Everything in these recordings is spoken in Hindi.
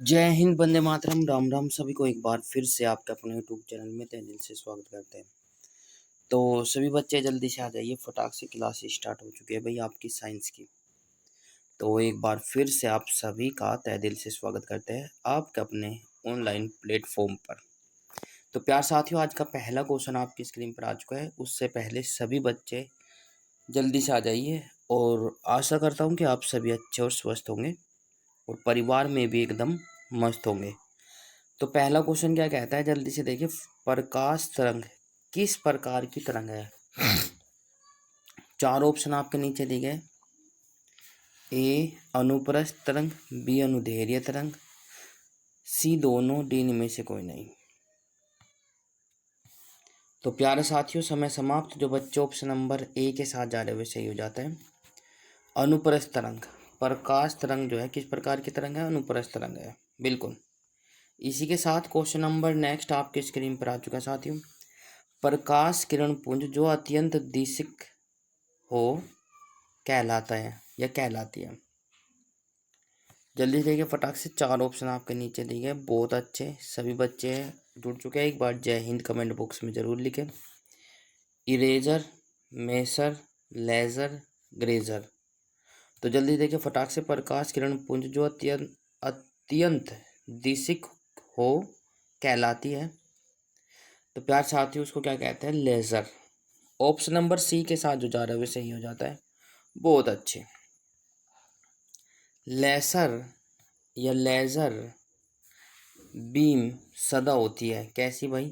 जय हिंद, वंदे मातरम, राम राम। सभी को एक बार फिर से आपके अपने यूट्यूब चैनल में तहे दिल से स्वागत करते हैं। तो सभी बच्चे जल्दी से आ जाइए, फटाक से क्लास स्टार्ट हो चुकी है भाई आपकी साइंस की। तो एक बार फिर से आप सभी का तहे दिल से स्वागत करते हैं आपके अपने ऑनलाइन प्लेटफॉर्म पर। तो प्यार साथियों, आज का पहला क्वेश्चन आपकी स्क्रीन पर आ चुका है। उससे पहले सभी बच्चे जल्दी से आ जाइए और आशा करता हूँ कि आप सभी अच्छे और स्वस्थ होंगे और परिवार में भी एकदम मस्त होंगे। तो पहला क्वेश्चन क्या कहता है, जल्दी से देखिए। प्रकाश तरंग किस प्रकार की तरंग है? चार ऑप्शन आपके नीचे दिए गए। ए अनुप्रस्थ तरंग, बी अनुदैर्ध्य तरंग, सी दोनों, डी इनमें में से कोई नहीं। तो प्यारे साथियों, समय समाप्त। जो बच्चे ऑप्शन नंबर ए के साथ जा रहे हुए सही हो जाता है। अनुप्रस्थ तरंग, प्रकाश तरंग जो है किस प्रकार की तरंग है? अनुप्रस्थ तरंग है, बिल्कुल। इसी के साथ क्वेश्चन नंबर नेक्स्ट आपके स्क्रीन पर आ चुका है साथियों। प्रकाश किरण पुंज जो अत्यंत दिशिक हो कहलाता है या कहलाती है। जल्दी से देखिए फटाक से, चार ऑप्शन आपके नीचे दिए गए। बहुत अच्छे, सभी बच्चे जुड़ चुके हैं। एक बार जय हिंद कमेंट बॉक्स में जरूर लिखें। Eraser, maser, laser, grazer. तो जल्दी देखिए फटाक से, प्रकाश किरण पुंज जो अत्यंत अत्यंत दिशिक हो कहलाती है। तो प्यार साथियों, उसको क्या कहते हैं? लेजर। ऑप्शन नंबर सी के साथ जो जा रहा है वो सही हो जाता है। बहुत अच्छे। लेसर या लेजर बीम सदा होती है कैसी भाई?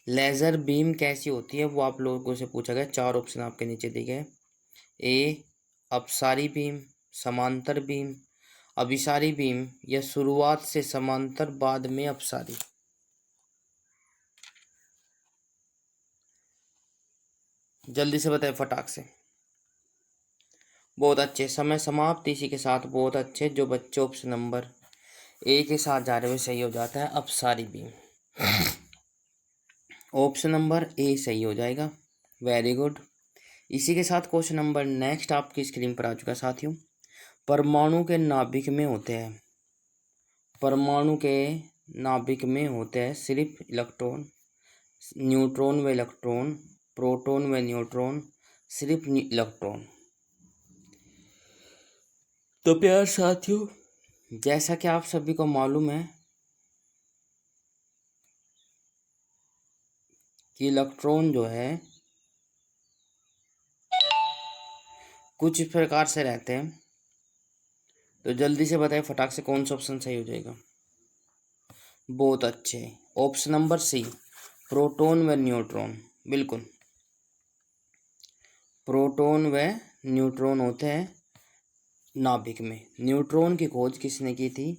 लेजर बीम कैसी होती है वो आप लोगों से पूछा गया। चार ऑप्शन आपके नीचे दिए गए। ए अपसारी बीम, समांतर बीम, अभिसारी बीम या शुरुआत से समांतर बाद में अपसारी। जल्दी से बताए फटाक से। बहुत अच्छे, समय समाप्त। इसी के साथ बहुत अच्छे। जो बच्चे ऑप्शन नंबर ए के साथ जा रहे हुए सही हो जाता है, अपसारी बीम। ऑप्शन नंबर ए सही हो जाएगा। Very good. इसी के साथ क्वेश्चन नंबर नेक्स्ट आपकी स्क्रीन पर आ चुका है साथियों। परमाणु के नाभिक में होते हैं, परमाणु के नाभिक में होते हैं सिर्फ इलेक्ट्रॉन, न्यूट्रॉन व इलेक्ट्रॉन, प्रोटॉन व न्यूट्रॉन, सिर्फ इलेक्ट्रॉन। तो प्यार साथियों, जैसा कि आप सभी को मालूम है कि इलेक्ट्रॉन जो है कुछ इस प्रकार से रहते हैं। तो जल्दी से बताइए फटाक से, कौन सा ऑप्शन सही हो जाएगा? बहुत अच्छे, ऑप्शन नंबर सी, प्रोटॉन व न्यूट्रॉन। बिल्कुल, प्रोटॉन व न्यूट्रॉन होते हैं नाभिक में। न्यूट्रॉन की खोज किसने की थी?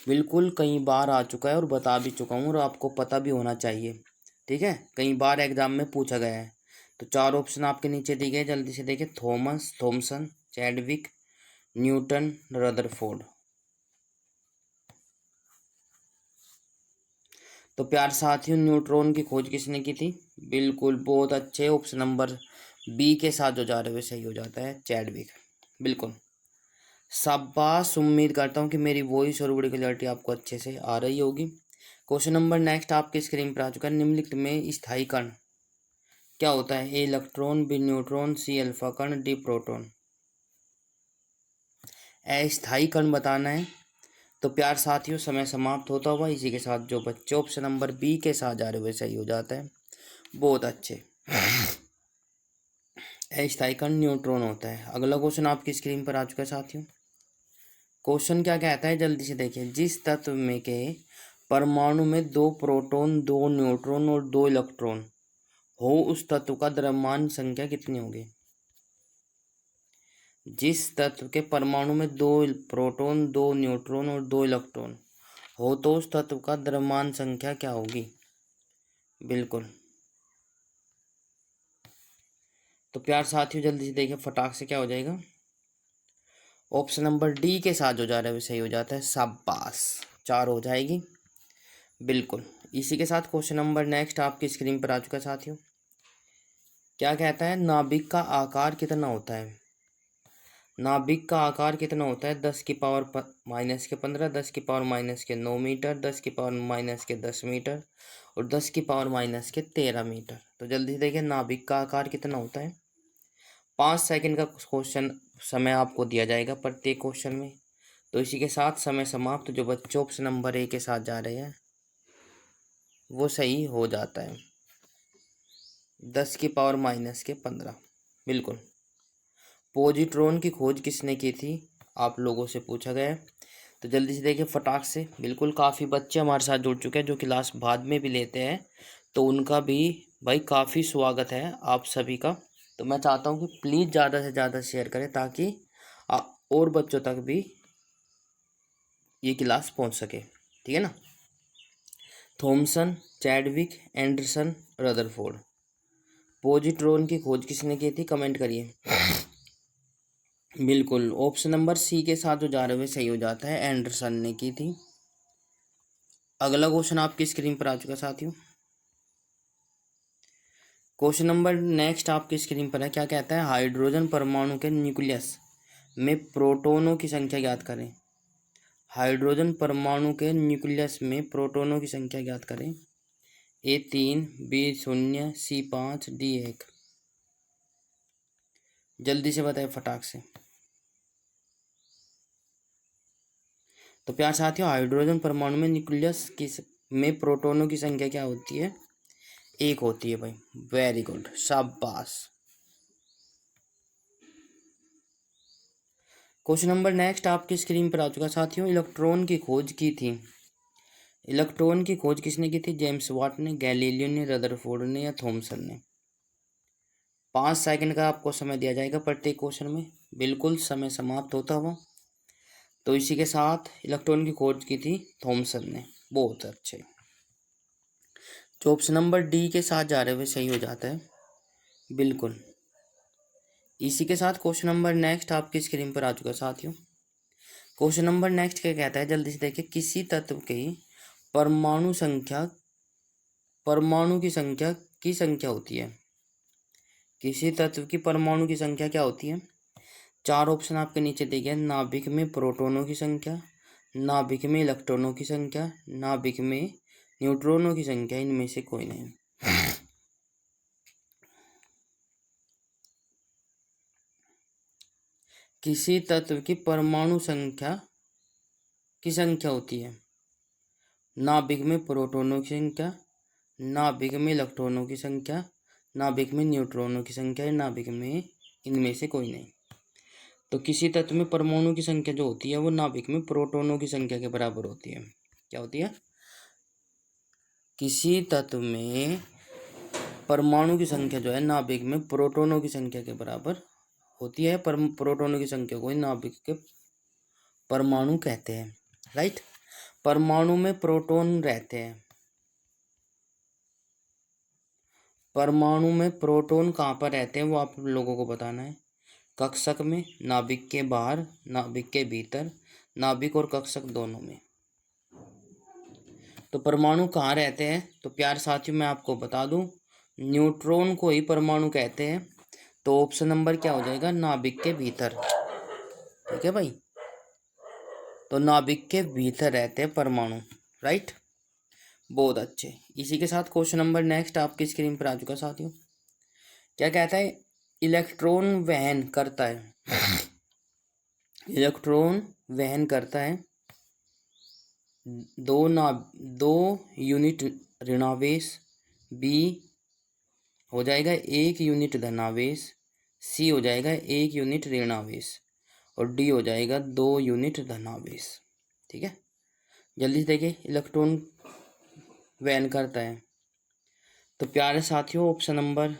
बिल्कुल, कई बार आ चुका है और बता भी चुका हूँ और आपको पता भी होना चाहिए। ठीक है, कई बार एग्जाम में पूछा गया है। तो चार ऑप्शन आपके नीचे दिए गए, जल्दी से देखिए। Thomas, Thomson, Chadwick, Newton, Rutherford. तो प्यार साथियों, न्यूट्रॉन की खोज किसने की थी? बिल्कुल, बहुत अच्छे। ऑप्शन नंबर बी के साथ जो जा रहे हुए सही हो जाता है, चैडविक। बिल्कुल, शाबाश। उम्मीद करता हूँ कि मेरी वॉइस और वीडियो क्लियरिटी आपको अच्छे से आ रही होगी। क्वेश्चन नंबर नेक्स्ट आपके स्क्रीन पर आ चुका है। निम्नलिखित में स्थायी कण क्या होता है? A electron, B neutron, C alpha कण, डी प्रोटॉन। अस्थायी कण बताना है। तो प्यार साथियों, समय समाप्त होता हुआ। इसी के साथ जो बच्चे ऑप्शन नंबर बी के साथ जा रहे हुए सही हो जाता है। बहुत अच्छे। अस्थायी कण न्यूट्रॉन होता है। अगला क्वेश्चन आपकी स्क्रीन पर आ चुका है साथियों। क्वेश्चन क्या कहता है, जल्दी से देखिए। जिस तत्व में के परमाणु में दो प्रोटॉन, दो न्यूट्रॉन और दो इलेक्ट्रॉन हो, उस तत्व का द्रव्यमान संख्या कितनी होगी? जिस तत्व के परमाणु में दो प्रोटॉन, दो न्यूट्रॉन और दो इलेक्ट्रॉन हो, तो उस तत्व का द्रव्यमान संख्या क्या होगी? बिल्कुल। तो प्यार साथियों, जल्दी से देखिए फटाक से, क्या हो जाएगा? ऑप्शन नंबर डी के साथ जो जा रहा है वो सही हो जाता है। शाबाश, चार हो जाएगी। बिल्कुल। इसी के साथ क्वेश्चन नंबर नेक्स्ट आपकी स्क्रीन पर आ चुका है साथियों। क्या कहता है? नाभिक का आकार कितना होता है? नाभिक का आकार कितना होता है? 10⁻⁻15, 10⁻⁻9 मीटर, 10⁻⁻10 मीटर और 10⁻⁻13 मीटर। तो जल्दी से देखिए नाभिक का आकार कितना होता है। 5 सेकंड का क्वेश्चन समय आपको दिया जाएगा प्रत्येक क्वेश्चन में। तो इसी के साथ समय समाप्त। जो बच्चों ऑप्शन नंबर ए के साथ जा रहे हैं वो सही हो जाता है। 10⁻⁻15 बिल्कुल। पॉजिट्रॉन की खोज किसने की थी? आप लोगों से पूछा गया है। तो जल्दी से देखिए फटाक से। बिल्कुल काफ़ी बच्चे हमारे साथ जुड़ चुके हैं जो क्लास बाद में भी लेते हैं, तो उनका भी भाई काफ़ी स्वागत है आप सभी का। तो मैं चाहता हूँ कि प्लीज़ ज़्यादा से ज़्यादा शेयर करें ताकि और बच्चों तक भी ये क्लास पहुँच सके, ठीक है ना। Thomson, Chadwick, Anderson, Rutherford. Positron की खोज किसने की थी? कमेंट करिए। बिल्कुल ऑप्शन नंबर सी के साथ जो जा रहे हुए सही हो जाता है, एंडरसन ने की थी। अगला क्वेश्चन आपकी स्क्रीन पर आ चुका साथियों। क्वेश्चन नंबर नेक्स्ट आपकी स्क्रीन पर है। क्या कहता है? हाइड्रोजन परमाणु के न्यूक्लियस में प्रोटॉनों की संख्या ज्ञात करें। हाइड्रोजन परमाणु के न्यूक्लियस में प्रोटॉनों की संख्या ज्ञात करें। A3, B0, C5, D1। जल्दी से बताएं फटाक से। तो प्यार साथियों हाइड्रोजन परमाणु में न्यूक्लियस में प्रोटॉनों की संख्या क्या होती है? 1 होती है भाई। वेरी गुड, शाबाश। क्वेश्चन नंबर नेक्स्ट आपकी स्क्रीन पर आ चुका साथियों। इलेक्ट्रॉन की खोज की थी। इलेक्ट्रॉन की खोज किसने की थी? जेम्स वाट ने, गैलीलियो ने, रदरफोर्ड ने या थॉमसन ने। 5 सेकंड का आपको समय दिया जाएगा प्रत्येक क्वेश्चन में। बिल्कुल समय समाप्त होता हुआ। तो इसी के साथ इलेक्ट्रॉन की खोज की थी थॉमसन ने। बहुत अच्छे। जो ऑप्शन नंबर डी के साथ जा रहे हुए सही हो जाता है। बिल्कुल। इसी के साथ क्वेश्चन नंबर नेक्स्ट आपकी स्क्रीन पर आ चुका साथियों। क्वेश्चन नंबर नेक्स्ट क्या कहता है? जल्दी से देखिए। किसी तत्व की परमाणु की संख्या होती है। किसी तत्व की परमाणु की संख्या क्या होती है? 4 ऑप्शन आपके नीचे दिए गए। नाभिक में प्रोटॉनों की संख्या, नाभिक में इलेक्ट्रॉनों की संख्या, नाभिक में न्यूट्रॉनों की संख्या, इनमें से कोई नहीं। किसी तत्व की परमाणु की संख्या होती है। नाभिक में प्रोटॉनों की संख्या, नाभिक में इलेक्ट्रॉनों की संख्या, नाभिक में न्यूट्रॉनों की संख्या, नाभिक में इनमें से कोई नहीं। तो किसी तत्व में परमाणु की संख्या जो होती है वो नाभिक में प्रोटॉनों की संख्या के बराबर होती है। क्या होती है? किसी तत्व में परमाणु की संख्या जो है नाभिक में प्रोटॉनों की संख्या के बराबर होती है। प्रोटॉनों की संख्या को ही नाभिक के परमाणु कहते हैं। राइट। परमाणु में प्रोटॉन रहते हैं। परमाणु में प्रोटॉन कहाँ पर रहते हैं वो आप लोगों को बताना है। कक्षक में, नाभिक के बाहर, नाभिक के भीतर, नाभिक और कक्षक दोनों में। तो परमाणु कहाँ रहते हैं? तो प्यार साथियों मैं आपको बता दूं, न्यूट्रॉन को ही परमाणु कहते हैं। तो ऑप्शन नंबर क्या हो जाएगा? नाभिक के भीतर। ठीक है भाई। तो नाभिक के भीतर रहते हैं परमाणु। राइट। बहुत अच्छे। इसी के साथ क्वेश्चन नंबर नेक्स्ट आपकी स्क्रीन पर आ चुका साथियों। क्या कहता है? इलेक्ट्रॉन वहन करता है। इलेक्ट्रॉन वहन करता है 2 यूनिट ऋणावेश, बी हो जाएगा 1 यूनिट धनावेश, सी हो जाएगा 1 यूनिट ऋणावेश और डी हो जाएगा 2 यूनिट धनावेश। ठीक है। जल्दी से देखिए। इलेक्ट्रॉन वहन करता है तो प्यारे साथियों ऑप्शन नंबर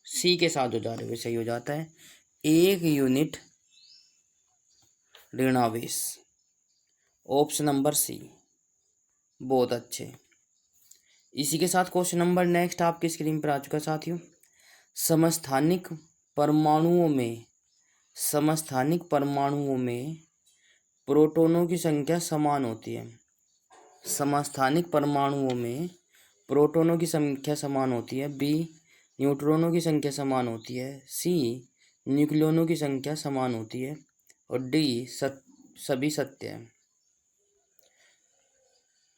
सी के साथ जो जा रहे हुए सही हो जाता है। 1 यूनिट ऋणावेश। Option number C. बहुत अच्छे। इसी के साथ क्वेश्चन नंबर नेक्स्ट आपकी स्क्रीन पर आ चुका साथियों। समस्थानिक परमाणुओं में प्रोटॉनों की संख्या समान होती है। समस्थानिक परमाणुओं में प्रोटॉनों की संख्या समान होती है। बी न्यूट्रॉनों की संख्या समान होती है। सी न्यूक्लियनों की संख्या समान होती है। और डी सभी सत्य है।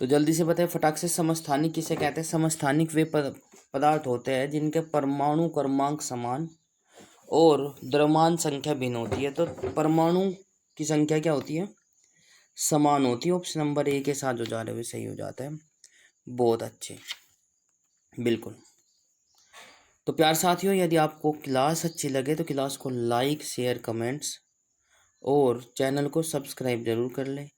तो जल्दी से बताइए फटाक से, समस्थानिक किसे कहते हैं? समस्थानिक वे पदार्थ होते हैं जिनके परमाणु क्रमांक समान और द्रव्यमान संख्या भिन्न होती है। तो परमाणु की संख्या क्या होती है? समान होती है। ऑप्शन नंबर ए के साथ जो जा रहे हुए सही हो जाता है। बहुत अच्छे, बिल्कुल। तो प्यार साथियों, यदि आपको क्लास अच्छी लगे तो क्लास को लाइक, शेयर, कमेंट्स और चैनल को सब्सक्राइब जरूर कर लें।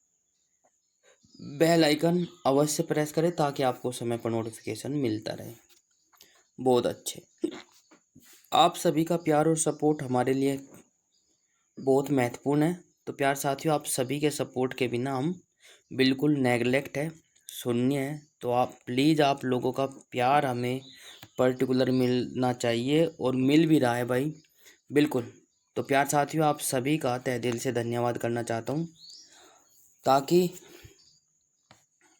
बेल आइकन अवश्य प्रेस करें ताकि आपको समय पर नोटिफिकेशन मिलता रहे। बहुत अच्छे। आप सभी का प्यार और सपोर्ट हमारे लिए बहुत महत्वपूर्ण है। तो प्यार साथियों, आप सभी के सपोर्ट के बिना हम बिल्कुल नेगलेक्ट है, शून्य है। तो आप प्लीज़, आप लोगों का प्यार हमें पर्टिकुलर मिलना चाहिए और मिल भी रहा है भाई, बिल्कुल। तो प्यार साथियों, आप सभी का तहे दिल से धन्यवाद करना चाहता हूँ, ताकि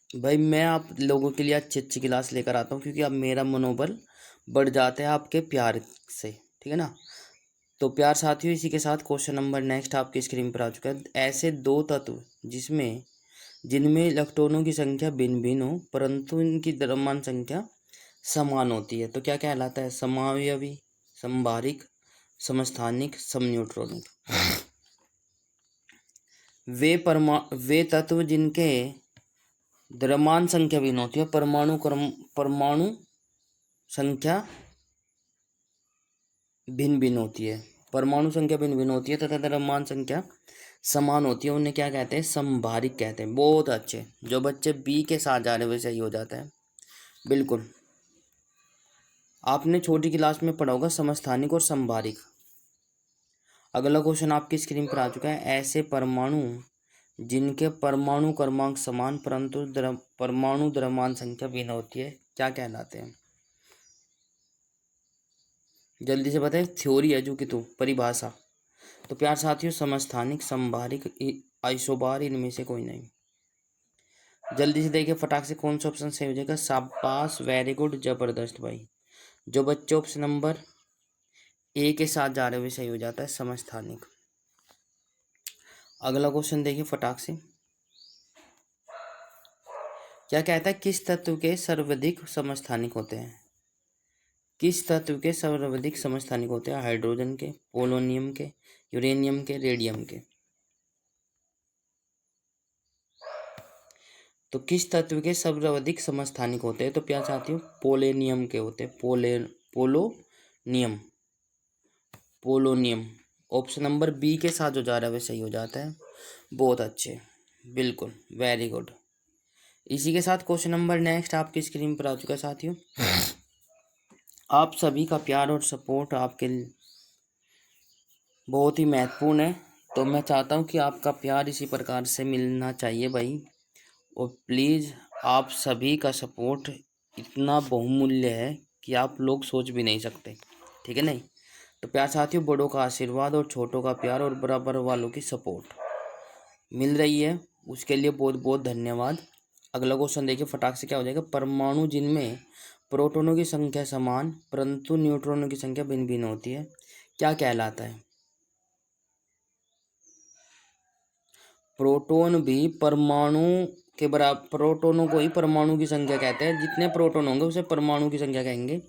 भाई मैं आप लोगों के लिए अच्छी अच्छी क्लास लेकर आता हूँ, क्योंकि अब मेरा मनोबल बढ़ जाता है आपके प्यार से, ठीक है ना। तो प्यार साथियों, इसी के साथ क्वेश्चन नंबर नेक्स्ट आपकी स्क्रीन पर आ चुका है। ऐसे दो तत्व जिनमें इलेक्ट्रॉनों की संख्या भिन्न भिन्न हो परंतु इनकी द्रव्यमान संख्या समान होती है, तो क्या कहलाता है? समावयवी, समभारिक, समस्थानिक, समन्यूट्रॉनिक। वे तत्व जिनके द्रव्यमान संख्या भिन्न होती है, परमाणु संख्या भिन्न भिन्न होती है, परमाणु संख्या भिन्न भिन्न होती है तथा द्रव्यमान संख्या समान होती है, उन्हें क्या कहते हैं? समभारिक कहते हैं। बहुत अच्छे। जो बच्चे बी के साथ जा रहे हैं वैसे ही हो जाता है, बिल्कुल। आपने छोटी क्लास में पढ़ा होगा समस्थानिक और समभारिक। अगला क्वेश्चन आपकी स्क्रीन पर आ चुका है। ऐसे परमाणु जिनके परमाणु क्रमांक समान परंतु परमाणु द्रव्यमान संख्या भिन्न होती है, क्या कहलाते हैं? जल्दी से बताएं। थ्योरी है जो कि तो परिभाषा। तो प्यार साथियों, समस्थानिक, समभारिक, आइसोबार, इनमें से कोई नहीं। जल्दी से देखिए फटाक से कौन सा ऑप्शन सही हो जाएगा। शाबाश, वेरी गुड, जबरदस्त भाई। जो बच्चे ऑप्शन नंबर ए के साथ जा रहे हुए सही हो जाता है, समस्थानिक। अगला क्वेश्चन देखिए फटाक से। क्या कहता है? किस तत्व के सर्वाधिक समस्थानिक होते हैं? किस तत्व के सर्वाधिक समस्थानिक होते हैं? हाइड्रोजन के, पोलोनियम के, यूरेनियम के, रेडियम के। तो किस तत्व के सर्वाधिक समस्थानिक होते हैं? तो प्यार साथियों, पोलोनियम के होते हैं। पोलोनियम। ऑप्शन नंबर बी के साथ जो जा रहा है वह सही हो जाता है। बहुत अच्छे, बिल्कुल, वेरी गुड। इसी के साथ क्वेश्चन नंबर नेक्स्ट आपकी स्क्रीन पर आ चुका है साथियों। आप सभी का प्यार और सपोर्ट आपके बहुत ही महत्वपूर्ण है। तो मैं चाहता हूँ कि आपका प्यार इसी प्रकार से मिलना चाहिए भाई। और प्लीज़, आप सभी का सपोर्ट इतना बहुमूल्य है कि आप लोग सोच भी नहीं सकते, ठीक है नहीं। तो प्यार साथियों, बड़ों का आशीर्वाद और छोटों का प्यार और बराबर वालों की सपोर्ट मिल रही है, उसके लिए बहुत बहुत धन्यवाद। अगला क्वेश्चन देखिए फटाक से, क्या हो जाएगा? परमाणु जिनमें प्रोटॉनों की संख्या समान परंतु न्यूट्रॉनों की संख्या भिन्न भिन्न होती है, क्या कहलाता है? प्रोटॉन भी परमाणु के बराबर, प्रोटॉनों को ही परमाणु की संख्या कहते हैं। जितने प्रोटॉन होंगे उसे परमाणु की संख्या कहेंगे।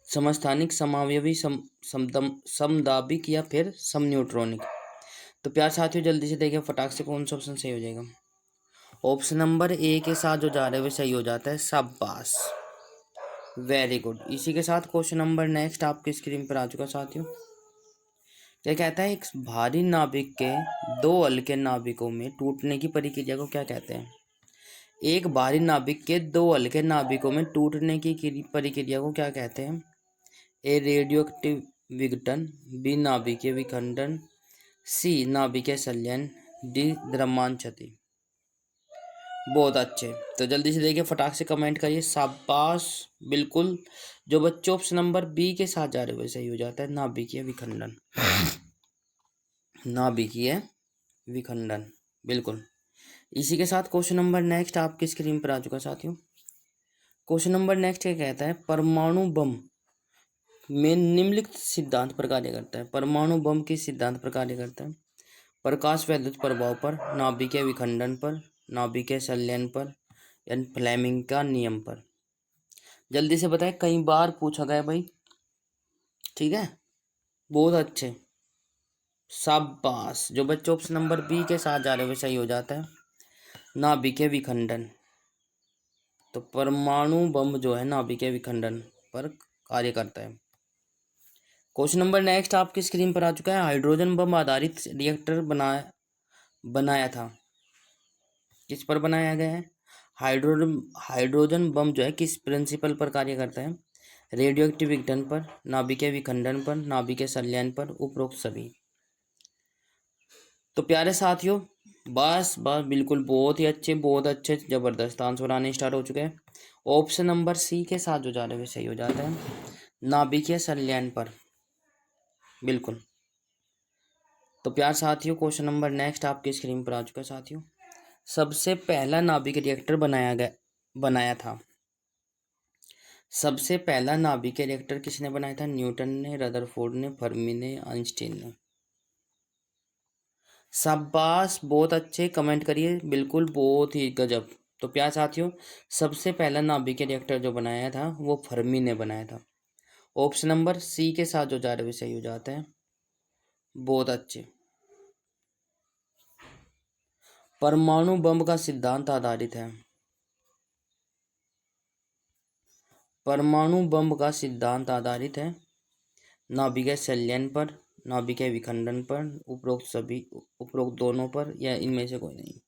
समस्थानिक, समावयवी, समदाबिक या फिर समन्यूट्रॉनिक। तो प्यार साथियों, जल्दी से देखिए फटाक से कौन सा ऑप्शन सही हो जाएगा। ऑप्शन नंबर ए के साथ जो जा रहे हैं वो सही हो जाता है। शाबाश, वेरी गुड। इसी के साथ क्वेश्चन नंबर नेक्स्ट आपकी स्क्रीन पर आ चुका साथियों। क्या कहता है? एक भारी नाभिक के दो हल्के नाभिकों में टूटने की प्रक्रिया को क्या कहते हैं? एक भारी नाभिक के दो हल्के नाभिकों में टूटने की प्रक्रिया को क्या कहते हैं? ए रेडियो एक्टिव विघटन, बी नाभिकीय विखंडन, सी नाभिकीय संलयन, डी द्रव्यमान क्षति। बहुत अच्छे। तो जल्दी से देखिए फटाक से कमेंट करिए। शाबाश, बिल्कुल। जो बच्चे ऑप्शन नंबर बी के साथ जा रहे हो सही हो जाता है, नाभिकीय विखंडन। नाभिकीय विखंडन, बिल्कुल। इसी के साथ क्वेश्चन नंबर नेक्स्ट आपकी स्क्रीन पर आ चुका साथियों। क्वेश्चन नंबर नेक्स्ट क्या कहता है? परमाणु बम में निम्नलिखित सिद्धांत पर कार्य करता है। परमाणु बम किस सिद्धांत पर कार्य करता है? प्रकाश वैद्युत प्रभाव पर, नाभिकीय विखंडन पर, नाभिकीय संलयन पर, या फ्लेमिंग का नियम पर। जल्दी से बताएं, कई बार पूछा गया भाई। ठीक है, बहुत अच्छे, शाबाश। जो बच्चे ऑप्शन नंबर बी के साथ जा रहे हैं वो सही हो जाता है, नाभिकीय विखंडन। तो परमाणु बम जो है नाभिकीय विखंडन पर कार्य करता है। क्वेश्चन नंबर नेक्स्ट आपकी स्क्रीन पर आ चुका है। हाइड्रोजन बम आधारित रिएक्टर बनाया था, किस पर बनाया गया है? हाइड्रोजन बम जो है किस प्रिंसिपल पर कार्य करता है? रेडियो एक्टिव विघटन पर, नाभिकीय विखंडन पर, नाभिकीय संलयन पर, उपरोक्त सभी। तो प्यारे साथियों, बस बस बिल्कुल, बहुत ही अच्छे, बहुत अच्छे, जबरदस्त आंसर आने स्टार्ट हो चुके हैं। ऑप्शन नंबर सी के साथ जो जा रहे हैं सही हो जाता है, नाभिकीय संलयन पर, बिल्कुल। तो प्यार साथियों, क्वेश्चन नंबर नेक्स्ट आपकी स्क्रीन पर आ चुका है साथियों। सबसे पहला नाभिक रिएक्टर बनाया था। सबसे पहला नाभिक रिएक्टर किसने बनाया था? न्यूटन ने, रदरफोर्ड ने, फर्मी ने, आइंस्टीन ने। शाबाश, बहुत अच्छे, कमेंट करिए, बिल्कुल बहुत ही गजब। तो प्यार साथियों, सबसे पहला नाभिक रिएक्टर जो बनाया था वो फर्मी ने बनाया था। ऑप्शन नंबर सी के साथ जो जा रहे सही हो जाते हैं, बहुत अच्छे। परमाणु बम का सिद्धांत आधारित है। परमाणु बम का सिद्धांत आधारित है नाभिकीय संलयन पर, नाभिकीय विखंडन पर, उपरोक्त दोनों पर, या इनमें से कोई नहीं।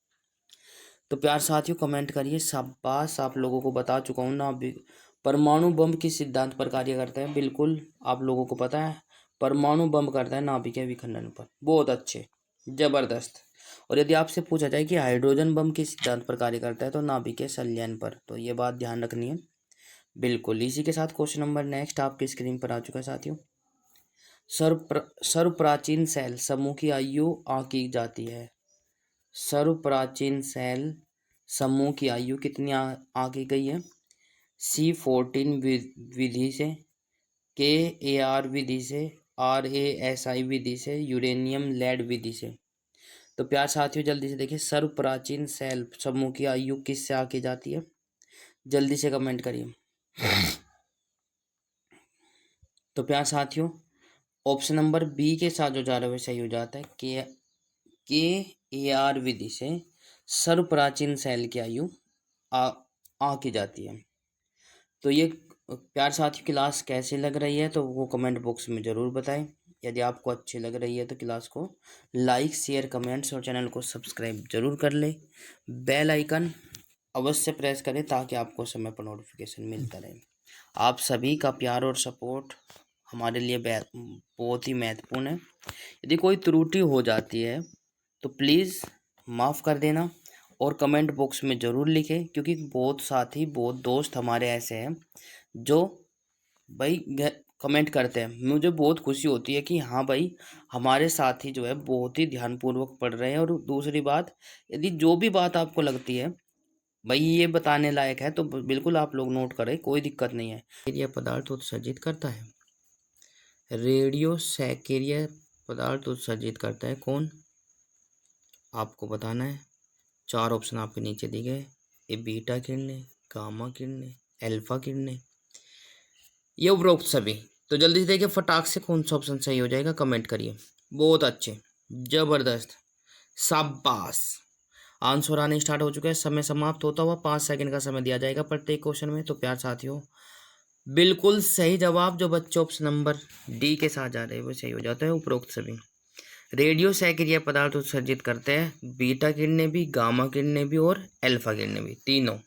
तो प्यार साथियों कमेंट करिए, शाबाश, आप लोगों को बता चुका हूँ नाभिक परमाणु बम किस सिद्धांत पर कार्य करता है। बिल्कुल आप लोगों को पता है, परमाणु बम करता है नाभिकीय विखंडन पर। बहुत अच्छे, जबरदस्त। और यदि आपसे पूछा जाए कि हाइड्रोजन बम किस सिद्धांत पर कार्य करता है, तो नाभिकीय संलयन पर। तो ये बात ध्यान रखनी है, बिल्कुल। इसी के साथ क्वेश्चन नंबर नेक्स्ट आपकी स्क्रीन पर आ चुका है साथियों। सर्व प्राचीन सेल समूह की आयु आंकी जाती है। सर्व प्राचीन सेल समूह की आयु कितनी आंकी गई है? C14 विधि से, KAR विधि से, RASI विधि से, यूरेनियम लेड विधि से। तो प्यार साथियों जल्दी से देखिए, सर्व प्राचीन सेल समूह की आयु किससे आंकी जाती है? जल्दी से कमेंट करिए। तो प्यार साथियों, ऑप्शन नंबर बी के साथ जो जा रहा है सही हो जाता है, KAR विधि से सर्व प्राचीन सेल की आयु आंकी जाती है। तो ये प्यार साथियों क्लास कैसी लग रही है तो वो कमेंट बॉक्स में ज़रूर बताएं। यदि आपको अच्छी लग रही है तो क्लास को लाइक, शेयर, कमेंट्स और चैनल को सब्सक्राइब जरूर कर ले। बेल आइकन अवश्य प्रेस करें ताकि आपको समय पर नोटिफिकेशन मिलता रहे। आप सभी का प्यार और सपोर्ट हमारे लिए बहुत ही महत्वपूर्ण है। यदि कोई त्रुटि हो जाती है तो प्लीज़ माफ़ कर देना और कमेंट बॉक्स में ज़रूर लिखें, क्योंकि बहुत साथी, बहुत दोस्त हमारे ऐसे हैं जो भाई कमेंट करते हैं। मुझे बहुत खुशी होती है कि हाँ भाई, हमारे साथी जो है बहुत ही ध्यानपूर्वक पढ़ रहे हैं। और दूसरी बात, यदि जो भी बात आपको लगती है भाई ये बताने लायक है तो बिल्कुल आप लोग नोट करें, कोई दिक्कत नहीं है। ये पदार्थ उत्सर्जित करता है, रेडियो सैकेरिया पदार्थ उत्सर्जित करता है कौन? आपको बताना है। 4 ऑप्शन आपके नीचे दिए गए, ये बीटा किरणें, गामा किरणें, अल्फा किरणें, ये उपरोक्त सभी। तो जल्दी से देखिए फटाक से कौन सा ऑप्शन सही हो जाएगा, कमेंट करिए। बहुत अच्छे, जबरदस्त, शाबाश। आंसर आने स्टार्ट हो चुका है। समय समाप्त होता हुआ 5 सेकंड का समय दिया जाएगा प्रत्येक क्वेश्चन में। तो प्यार साथियों, बिल्कुल सही जवाब जो बच्चे ऑप्शन नंबर डी के साथ जा रहे हैं वो सही हो जाता है, उपरोक्त सभी। रेडियो सैकेरिया पदार्थ उत्सर्जित करते हैं, बीटा किरणें भी, गामा किरणें भी और अल्फा किरणें भी, तीनों।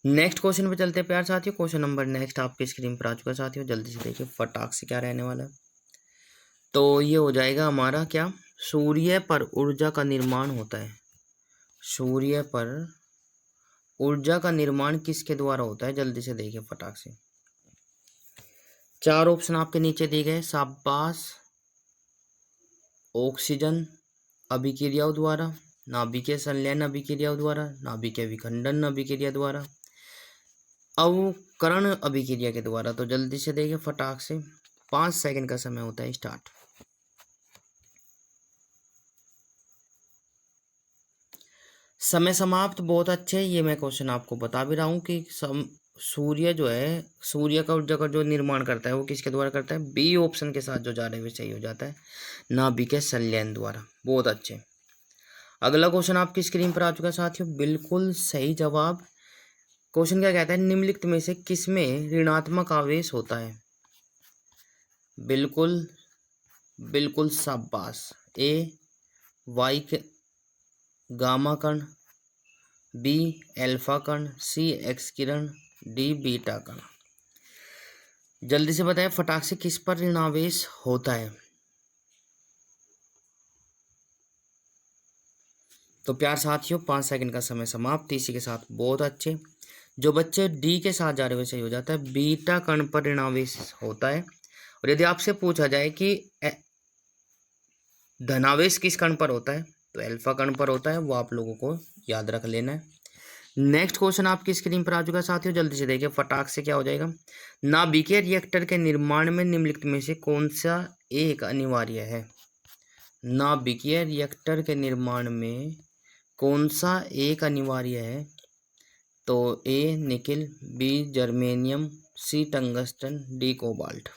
नेक्स्ट क्वेश्चन पे चलते हैं प्यार साथियों। क्वेश्चन नंबर नेक्स्ट आपके स्क्रीन पर आ चुका है साथियों। जल्दी से देखिए फटाक से क्या रहने वाला है। तो ये हो जाएगा हमारा क्या, सूर्य पर ऊर्जा का निर्माण होता है। सूर्य पर ऊर्जा का निर्माण किसके द्वारा होता है? जल्दी से देखिए फटाक से। 4 ऑप्शन आपके नीचे दिए गए, शाबाश। ऑक्सीजन अभिक्रियाओं द्वारा, नाभिकीय संलयन अभिक्रियाओं द्वारा, नाभिकीय विखंडन अभिक्रिया द्वारा, अवकरण अभिक्रिया के द्वारा। तो जल्दी से देखिए फटाक से, 5 सेकंड का समय होता है स्टार्ट। समय समाप्त बहुत अच्छे। ये मैं क्वेश्चन आपको बता भी रहा हूँ कि सूर्य जो है, सूर्य का ऊर्जा का जो निर्माण करता है वो किसके द्वारा करता है? बी ऑप्शन के साथ जो जा रहे हुए सही हो जाता है, नाभिक के संलयन द्वारा। बहुत अच्छे। अगला क्वेश्चन आपकी स्क्रीन पर आ चुका है साथियों, बिल्कुल सही जवाब। क्वेश्चन क्या कहता है? निम्नलिखित में से किसमें ऋणात्मक आवेश होता है? बिल्कुल बिल्कुल शाबाश। ए वाई के गामा कण, बी एल्फा कण, सी एक्स किरण, डी बीटा कण। जल्दी से बताएं फटाक से, किस पर ऋणावेश होता है? तो प्यार साथियों 5 सेकंड का समय समाप्त। इसी के साथ बहुत अच्छे। जो बच्चे डी के साथ जा रहे हुए सही हो जाता है, बीटा कण पर ऋणावेश होता है। और यदि आपसे पूछा जाए कि धनावेश किस कण पर होता है, तो अल्फा कण पर होता है। वो आप लोगों को याद रख लेना है। नेक्स्ट क्वेश्चन आपकी स्क्रीन पर आ चुका है साथियों, जल्दी से देखिए फटाक से क्या हो जाएगा। नाभिकीय रिएक्टर के निर्माण में निम्नलिखित में से कौन सा एक अनिवार्य है? नाभिकीय रिएक्टर के निर्माण में कौन सा एक अनिवार्य है? तो ए निकिल, बी जर्मेनियम, सी टंगस्टन, डी कोबाल्ट।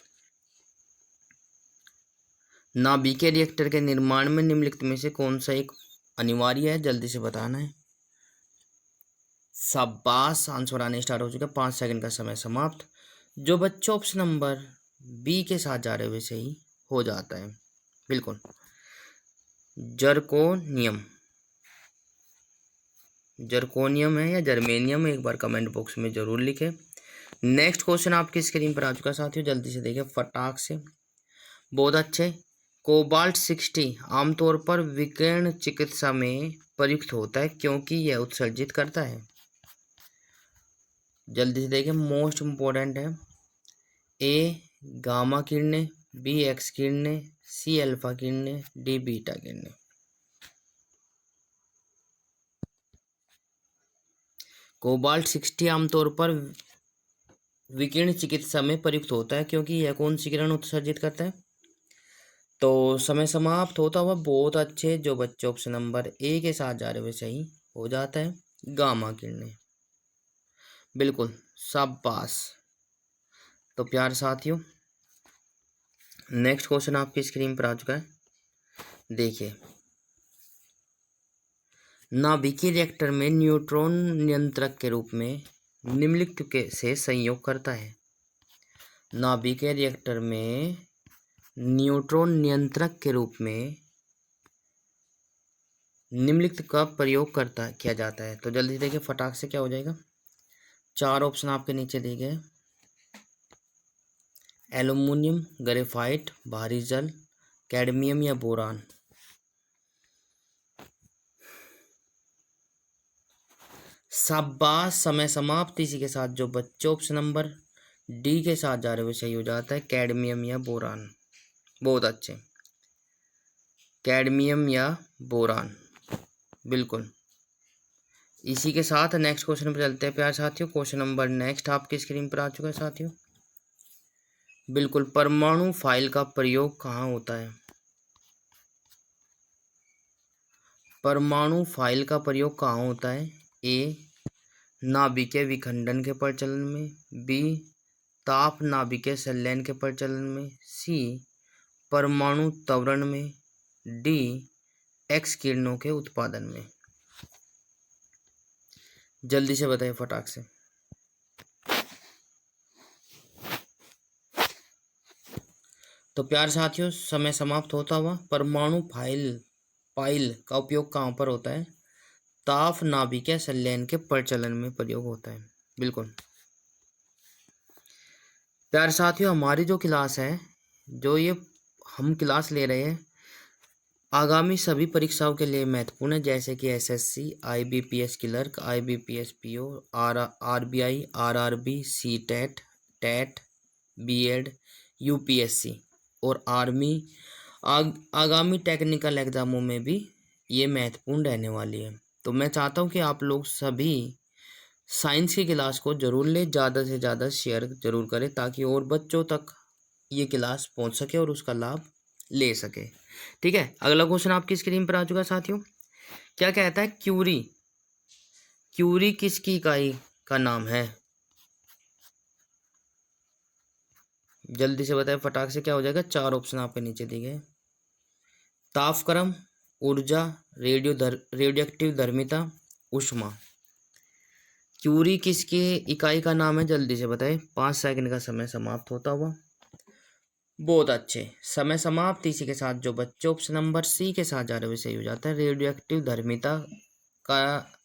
नाभिकीय रिएक्टर के निर्माण में निम्नलिखित में से कौन सा एक अनिवार्य है? जल्दी से बताना है। शाबाश, आंसर आने स्टार्ट हो चुका है। 5 सेकंड का समय समाप्त। जो बच्चों ऑप्शन नंबर बी के साथ जा रहे हुए सही हो जाता है। बिल्कुल, जर्कोनियम, जर्कोनियम है या जर्मेनियम है, एक बार कमेंट बॉक्स में जरूर लिखें। नेक्स्ट क्वेश्चन आपकी स्क्रीन पर आ चुका है साथियों, जल्दी से देखिए फटाक से। बहुत अच्छे। कोबाल्ट 60 आमतौर पर विकिरण चिकित्सा में प्रयुक्त होता है क्योंकि यह उत्सर्जित करता है। जल्दी से देखिए, मोस्ट इम्पोर्टेंट है। ए गामा किरणें, बी एक्स किरणें, सी अल्फा किरणें, डी बीटा किरणें। कोबाल्ट 60 आमतौर पर विकिरण चिकित्सा में प्रयुक्त होता है क्योंकि यह कौन सी किरण उत्सर्जित करता है? तो समय समाप्त होता हुआ बहुत अच्छे। जो बच्चे ऑप्शन नंबर ए के साथ जा रहे हुए सही हो जाता है, गामा किरणें। बिल्कुल, शाबाश। तो प्यार साथियों, नेक्स्ट क्वेश्चन आपकी स्क्रीन पर आ चुका है, देखिए। नाभिकीय रिएक्टर में न्यूट्रॉन नियंत्रक के रूप में निम्नलिखित के से संयोग करता है। नाभिकीय रिएक्टर में न्यूट्रॉन नियंत्रक के रूप में निम्नलिखित का प्रयोग किया जाता है। तो जल्दी देखिए फटाक से क्या हो जाएगा। 4 ऑप्शन आपके नीचे दिए गए। एल्युमिनियम, ग्रेफाइट, भारी जल, कैडमियम या बोरान। शाबाश, समय समाप्त। इसी के साथ जो बच्चे ऑप्शन नंबर डी के साथ जा रहे हुए सही हो जाता है, कैडमियम या बोरान। बहुत अच्छे, कैडमियम या बोरान। बिल्कुल। इसी के साथ नेक्स्ट क्वेश्चन पर चलते हैं प्यार साथियों। क्वेश्चन नंबर नेक्स्ट आपकी स्क्रीन पर आ चुका है साथियों। बिल्कुल, परमाणु फाइल का प्रयोग कहाँ होता है? परमाणु फाइल का प्रयोग कहाँ होता है? ए नाभिकीय विखंडन के प्रचलन में, बी ताप नाभिकीय संलयन के प्रचलन में, सी परमाणु त्वरण में, डी एक्स किरणों के उत्पादन में। जल्दी से बताइए फटाक से। तो प्यार साथियों, समय समाप्त होता हुआ। परमाणु फाइल का उपयोग कहाँ पर होता है? ताप नाभिकीय संलयन के प्रचलन में प्रयोग होता है। बिल्कुल प्यार साथियों, हमारी जो क्लास है, जो ये हम क्लास ले रहे हैं, आगामी सभी परीक्षाओं के लिए महत्वपूर्ण है, जैसे कि SSC, IBPS clerk, IBPS PO, RBI, RRB, CTET, TET, BEd, UPSC और आर्मी। आगामी टेक्निकल एग्जामों में भी ये महत्वपूर्ण रहने वाली है। तो मैं चाहता हूँ कि आप लोग सभी साइंस की क्लास को जरूर लें, ज़्यादा से ज़्यादा शेयर जरूर करें ताकि और बच्चों तक ये क्लास पहुँच सके और उसका लाभ ले सके। ठीक है, अगला क्वेश्चन आपकी स्क्रीन पर आ चुका है साथियों। क्या कहता है? क्यूरी क्यूरी किसकी इकाई का नाम है? जल्दी से बताएं फटाक से, क्या हो जाएगा? 4 ऑप्शन आपके नीचे दिए गए। तापक्रम, ऊर्जा, रेडियो एक्टिव धर्मिता, ऊष्मा। क्यूरी किसकी इकाई का नाम है? जल्दी से बताएं। 5 सेकंड का समय समाप्त होता हुआ। बहुत अच्छे, समय समाप्त। इसी के साथ जो बच्चे ऑप्शन नंबर सी के साथ जा रहे हुए सही हो जाता है। रेडियो एक्टिव धर्मिता का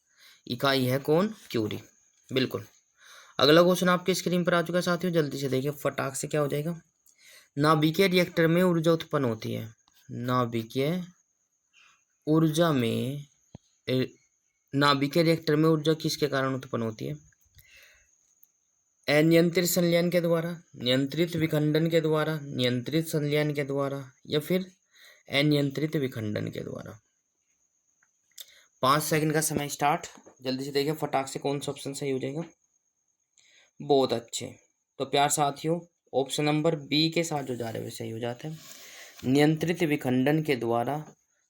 इकाई है कौन? क्यूरी। बिल्कुल। अगला क्वेश्चन आपकी स्क्रीन पर आ चुका है साथियों, जल्दी से देखिए फटाक से, क्या हो जाएगा? नाभिकीय रिएक्टर में ऊर्जा उत्पन्न होती है। नाभिकीय ऊर्जा में नाभिकीय रिएक्टर में ऊर्जा किसके कारण उत्पन्न होती है? अनियंत्रित संलयन के द्वारा, नियंत्रित विखंडन के द्वारा, नियंत्रित संलयन के द्वारा, या फिर अनियंत्रित विखंडन के द्वारा। 5 सेकंड का समय स्टार्ट। जल्दी से देखिए फटाक से कौन सा ऑप्शन सही हो जाएगा। बहुत अच्छे। तो प्यार साथियों, ऑप्शन नंबर बी के साथ जो जा रहे हैं सही हो जाते हैं। नियंत्रित विखंडन के द्वारा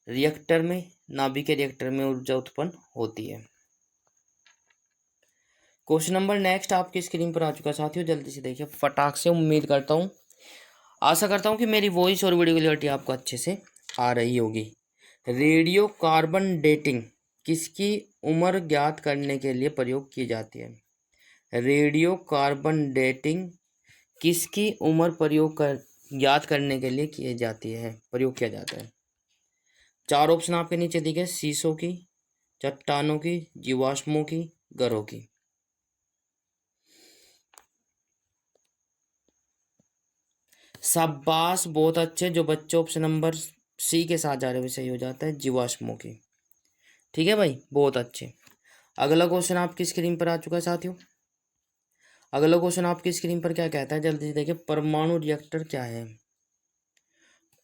रिएक्टर में, नाभिकीय रिएक्टर में ऊर्जा उत्पन्न होती है। क्वेश्चन नंबर नेक्स्ट आपकी स्क्रीन पर आ चुका है साथियों, जल्दी से देखिए फटाक से। उम्मीद करता हूँ, आशा करता हूँ कि मेरी वॉइस और वीडियो क्लियरिटी आपको अच्छे से आ रही होगी। रेडियो कार्बन डेटिंग किसकी उम्र ज्ञात करने के लिए प्रयोग की जाती है? रेडियो कार्बन डेटिंग किसकी उम्र ज्ञात करने के लिए प्रयोग किया जाता है? 4 ऑप्शन आपके नीचे दिए गए। शीशों की, चट्टानों की, जीवाश्मों की, घरों की। शाबाश, बहुत अच्छे। जो बच्चे ऑप्शन नंबर सी के साथ जा रहे हैं सही हो जाता है, जीवाश्मों की। ठीक है भाई, बहुत अच्छे। अगला क्वेश्चन आपकी स्क्रीन पर आ चुका है साथियों। अगला क्वेश्चन आपकी स्क्रीन पर क्या कहता है? जल्दी से देखिए, परमाणु रिएक्टर क्या है?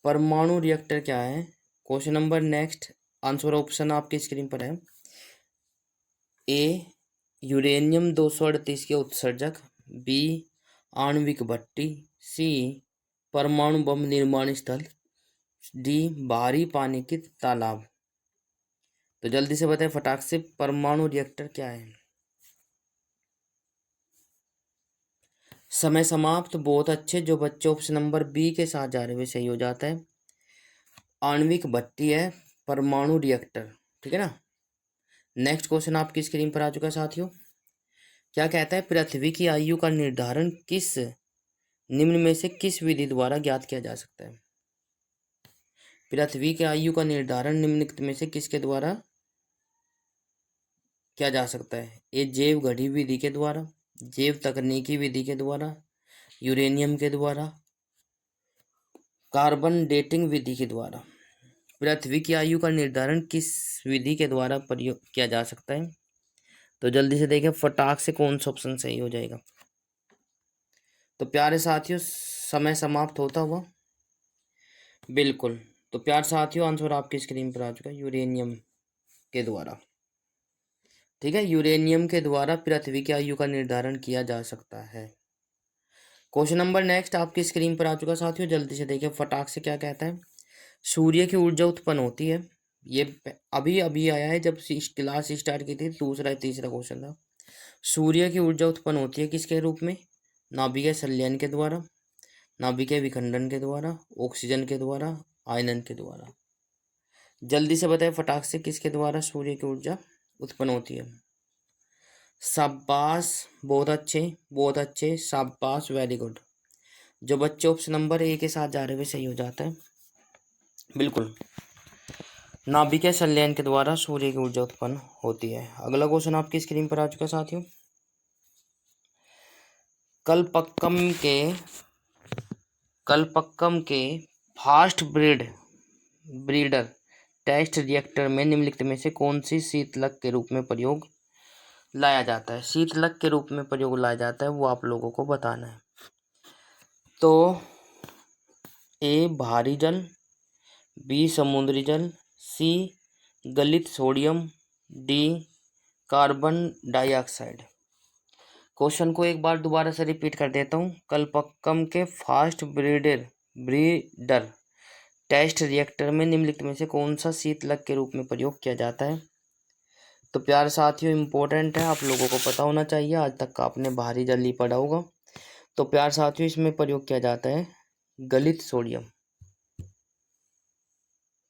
परमाणु रिएक्टर क्या है? Question number next answer option आपकी स्क्रीन पर है। ए, यूरेनियम 238 के उत्सर्जक, बी, आणविक भट्टी, सी, परमाणु बम निर्माण स्थल, डी, बाहरी पानी की तालाब। तो जल्दी से बताएं फटाक से, परमाणु रिएक्टर क्या है? समय समाप्त। बहुत अच्छे। जो बच्चे ऑप्शन नंबर बी के साथ जा रहे हुए सही हो जाता है। आणविक भट्टी है परमाणु रिएक्टर। ठीक है ना। नेक्स्ट क्वेश्चन आपकी स्क्रीन पर आ चुका है साथियों। क्या कहता है? पृथ्वी की आयु का निर्धारण निम्न में से किस विधि द्वारा ज्ञात किया जा सकता है? पृथ्वी की आयु का निर्धारण निम्नलिखित में से किसके द्वारा किया जा सकता है? ए, जैव घड़ी विधि के द्वारा, जैव तकनीकी विधि के द्वारा, यूरेनियम के द्वारा, कार्बन डेटिंग विधि के द्वारा। पृथ्वी की आयु का निर्धारण किस विधि के द्वारा प्रयोग किया जा सकता है? तो जल्दी से देखें फटाक से कौन सा ऑप्शन सही हो जाएगा। तो प्यारे साथियों, समय समाप्त होता हुआ। बिल्कुल। तो प्यारे साथियों, आंसर आपकी स्क्रीन पर आ चुका है, यूरेनियम के द्वारा। ठीक है, यूरेनियम के द्वारा पृथ्वी की आयु का निर्धारण किया जा सकता है। क्वेश्चन नंबर नेक्स्ट आपकी स्क्रीन पर आ चुका साथियों, जल्दी से देखिए फटाक से। क्या कहता है? सूर्य की ऊर्जा उत्पन्न होती है। ये अभी अभी आया है, जब क्लास स्टार्ट की थी, दूसरा तीसरा क्वेश्चन था। सूर्य की ऊर्जा उत्पन्न होती है किसके रूप में? नाभिकीय संलयन के द्वारा, नाभिकीय विखंडन के द्वारा, ऑक्सीजन के द्वारा, आयनन के द्वारा। जल्दी से बताएं फटाक से, किसके द्वारा सूर्य की ऊर्जा उत्पन्न होती है? शाबाश, बहुत अच्छे, बहुत अच्छे, शाबाश, वेरी गुड। जो बच्चे ऑप्शन नंबर ए के साथ जा रहे हुए सही हो जाता है। बिल्कुल, नाभिकीय संलयन के द्वारा सूर्य की ऊर्जा उत्पन्न होती है। अगला क्वेश्चन आपकी स्क्रीन पर आ चुका है साथियों। कलपक्कम के फास्ट ब्रीडर टेस्ट रिएक्टर में निम्नलिखित में से कौन सी शीतलक के रूप में प्रयोग लाया जाता है? शीतलक के रूप में प्रयोग लाया जाता है, वो आप लोगों को बताना है। तो ए, भारी जल, बी, समुद्री जल, सी, गलित sodium, D, carbon dioxide. Question को एक बार दोबारा से रिपीट कर देता हूँ। कलपक्कम के फास्ट ब्रीडर टेस्ट रिएक्टर में निम्नलिखित में से कौन सा शीतलक के रूप में प्रयोग किया जाता है? तो प्यारे साथियों, इम्पोर्टेंट है, आप लोगों को पता होना चाहिए, आज तक का आपने भारी जल ही पढ़ा होगा। तो प्यारे साथियों, इसमें प्रयोग किया जाता है गलित सोडियम।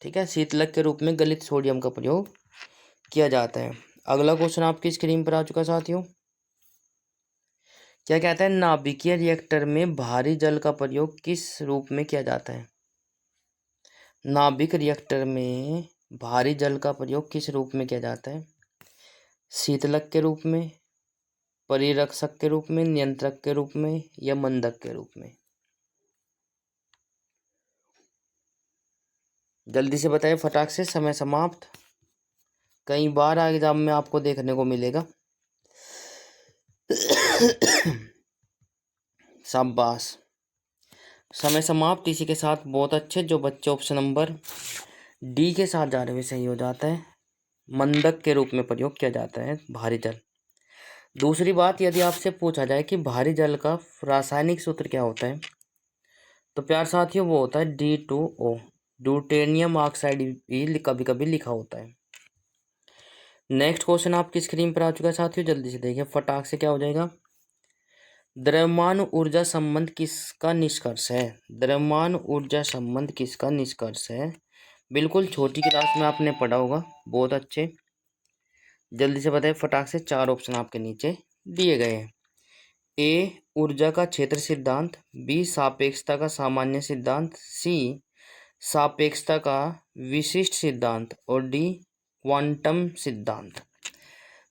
ठीक है, शीतलक के रूप में गलित सोडियम का प्रयोग किया जाता है। अगला क्वेश्चन आपकी स्क्रीन पर आ चुका साथियों। क्या कहता है, नाभिकीय रिएक्टर में भारी जल का प्रयोग किस रूप में किया जाता है? नाभिक रिएक्टर में भारी जल का प्रयोग किस रूप में किया जाता है? शीतलक के रूप में, परिरक्षक के रूप में, नियंत्रक के रूप में या मंदक के रूप में? जल्दी से बताइए फटाक से, समय समाप्त। कई बार एग्जाम में आपको देखने को मिलेगा। शाबाश, समय समाप्त। इसी के साथ बहुत अच्छे जो बच्चे ऑप्शन नंबर डी के साथ जा रहे हुए सही हो जाता है। मंदक के रूप में प्रयोग किया जाता है भारी जल। दूसरी बात, यदि आपसे पूछा जाए कि भारी जल का रासायनिक सूत्र क्या होता है, तो प्यार साथियों वो होता है D2O, ड्यूटेनियम ऑक्साइड भी कभी कभी लिखा होता है। नेक्स्ट क्वेश्चन आपकी स्क्रीन पर आ चुका है साथियों, जल्दी से देखिए फटाक से क्या हो जाएगा। द्रव्यमान ऊर्जा संबंध किसका निष्कर्ष है? द्रव्यमान ऊर्जा संबंध किसका निष्कर्ष है? बिल्कुल छोटी क्लास में आपने पढ़ा होगा, बहुत अच्छे। जल्दी से बताइए फटाक से, 4 ऑप्शन आपके नीचे दिए गए हैं। ए ऊर्जा का क्षेत्र सिद्धांत, बी सापेक्षता का सामान्य सिद्धांत, सी सापेक्षता का विशिष्ट सिद्धांत और डी क्वांटम सिद्धांत।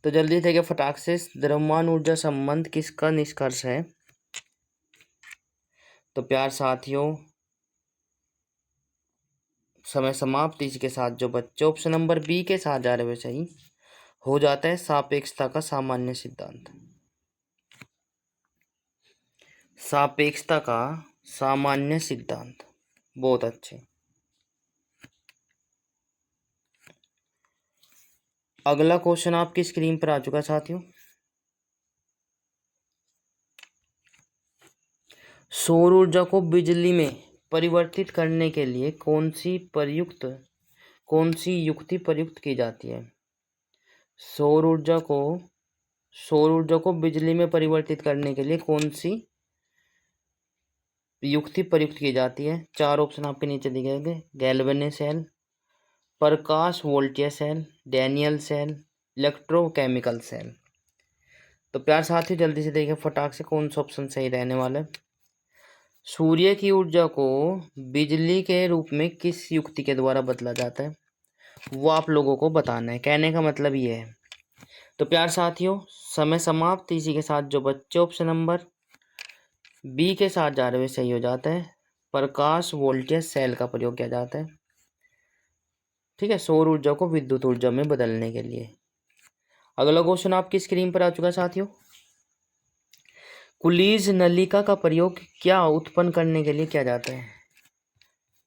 तो जल्दी देखिए फटाक से, द्रव्यमान ऊर्जा संबंध किसका निष्कर्ष है? तो प्यार साथियों, समय समाप्त। इसके साथ जो बच्चे ऑप्शन नंबर बी के साथ जा रहे हैं सही हो जाता है, सापेक्षता का सामान्य सिद्धांत। सापेक्षता का सामान्य सिद्धांत, बहुत अच्छे। अगला क्वेश्चन आपकी स्क्रीन पर आ चुका है साथियों। सौर ऊर्जा को बिजली में परिवर्तित करने के लिए कौन सी युक्ति प्रयुक्त की जाती है? सौर ऊर्जा को बिजली में परिवर्तित करने के लिए कौन सी युक्ति प्रयुक्त की जाती है? 4 ऑप्शन आपके नीचे दिए गए। गैल्वेनी सेल, प्रकाश वोल्टीय cell, Daniell cell, electrochemical cell. तो प्यार साथियों, जल्दी से देखिए फटाक से कौन सा ऑप्शन सही रहने वाला है। सूर्य की ऊर्जा को बिजली के रूप में किस युक्ति के द्वारा बदला जाता है, वो आप लोगों को बताना है। कहने का मतलब ये है। तो प्यार साथियों, समय समाप्त। इसी के साथ जो बच्चे ऑप्शन नंबर बी के साथ जा रहे हुए सही हो जाता है, प्रकाश वोल्टेज सेल का प्रयोग किया जाता है। ठीक है, सौर ऊर्जा को विद्युत ऊर्जा में बदलने के लिए। अगला क्वेश्चन आपकी स्क्रीन पर आ चुका है साथियों। कुलीज नलिका का प्रयोग क्या उत्पन्न करने के लिए किया जाता है?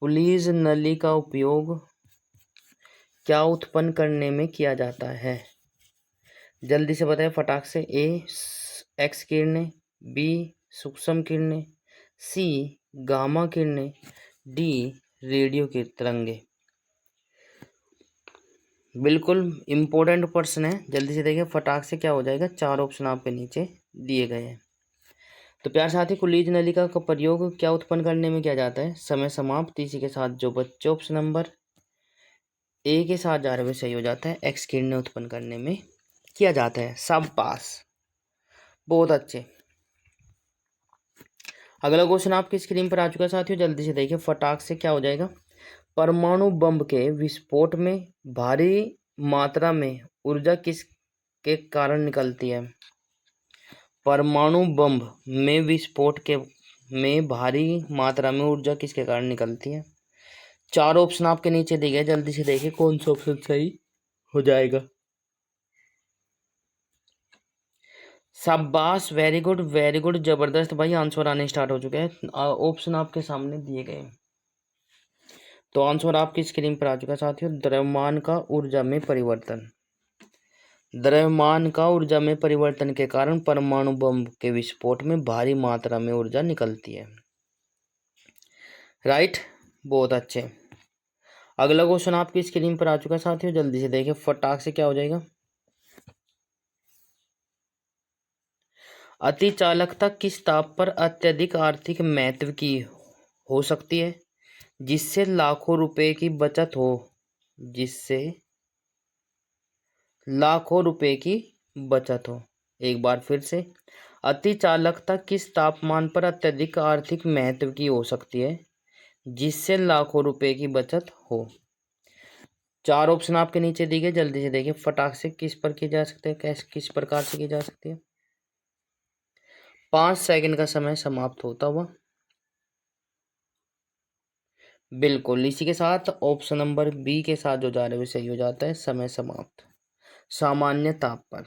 कुलीज नली का उपयोग क्या उत्पन्न करने में किया जाता है? जल्दी से बताएं फटाक से। ए एक्स किरणें, बी सूक्ष्म किरणें, सी गामा किरणें, डी रेडियो की तरंगे। बिल्कुल इम्पोर्टेंट प्रश्न है, जल्दी से देखिए फटाक से क्या हो जाएगा। 4 ऑप्शन आपके नीचे दिए गए हैं। तो प्यार साथी, कुलीज नलिका का प्रयोग क्या उत्पन्न करने में किया जाता है? समय समाप्त। इसी के साथ जो बच्चे ऑप्शन नंबर ए के साथ जा रहे हुए सही हो जाता है, एक्स किरणें उत्पन्न करने में किया जाता है। शाबाश, बहुत अच्छे। अगला क्वेश्चन आपकी स्क्रीन पर आ चुका है साथियों, जल्दी से देखिए फटाक से क्या हो जाएगा। परमाणु बम के विस्फोट में भारी मात्रा में ऊर्जा किसके कारण निकलती है? परमाणु बम में विस्फोट के में भारी मात्रा में ऊर्जा किसके कारण निकलती है? 4 ऑप्शन आपके नीचे दिए गए, जल्दी से देखिए कौन सा ऑप्शन सही हो जाएगा। शाबाश, वेरी गुड जबरदस्त भाई, आंसर आने स्टार्ट हो चुके हैं। ऑप्शन आपके सामने दिए गए, तो आंसर आपकी स्क्रीन पर आ चुका है साथियों। द्रव्यमान का ऊर्जा में परिवर्तन, द्रव्यमान का ऊर्जा में परिवर्तन के कारण परमाणु बम के विस्फोट में भारी मात्रा में ऊर्जा निकलती है। राइट, बहुत अच्छे। अगला क्वेश्चन आपकी स्क्रीन पर आ चुका है साथियों, जल्दी से देखिए फटाक से क्या हो जाएगा। अति चालकता किस ताप पर अत्यधिक आर्थिक महत्व की हो सकती है, जिससे लाखों रुपए की बचत हो, जिससे लाखों रुपए की बचत हो। एक बार फिर से, अति चालकता किस तापमान पर अत्यधिक आर्थिक महत्व की हो सकती है, जिससे लाखों रुपए की बचत हो। चार ऑप्शन आपके नीचे दिए गए, जल्दी से देखिए फटाक से किस पर की जा सकते हैं, कैसे किस प्रकार से की जा सकती है। 5 सेकंड का समय समाप्त होता हुआ। बिल्कुल इसी के साथ ऑप्शन नंबर बी के साथ जो जा रहे हैं सही हो जाता है, समय समाप्त। सामान्य ताप पर,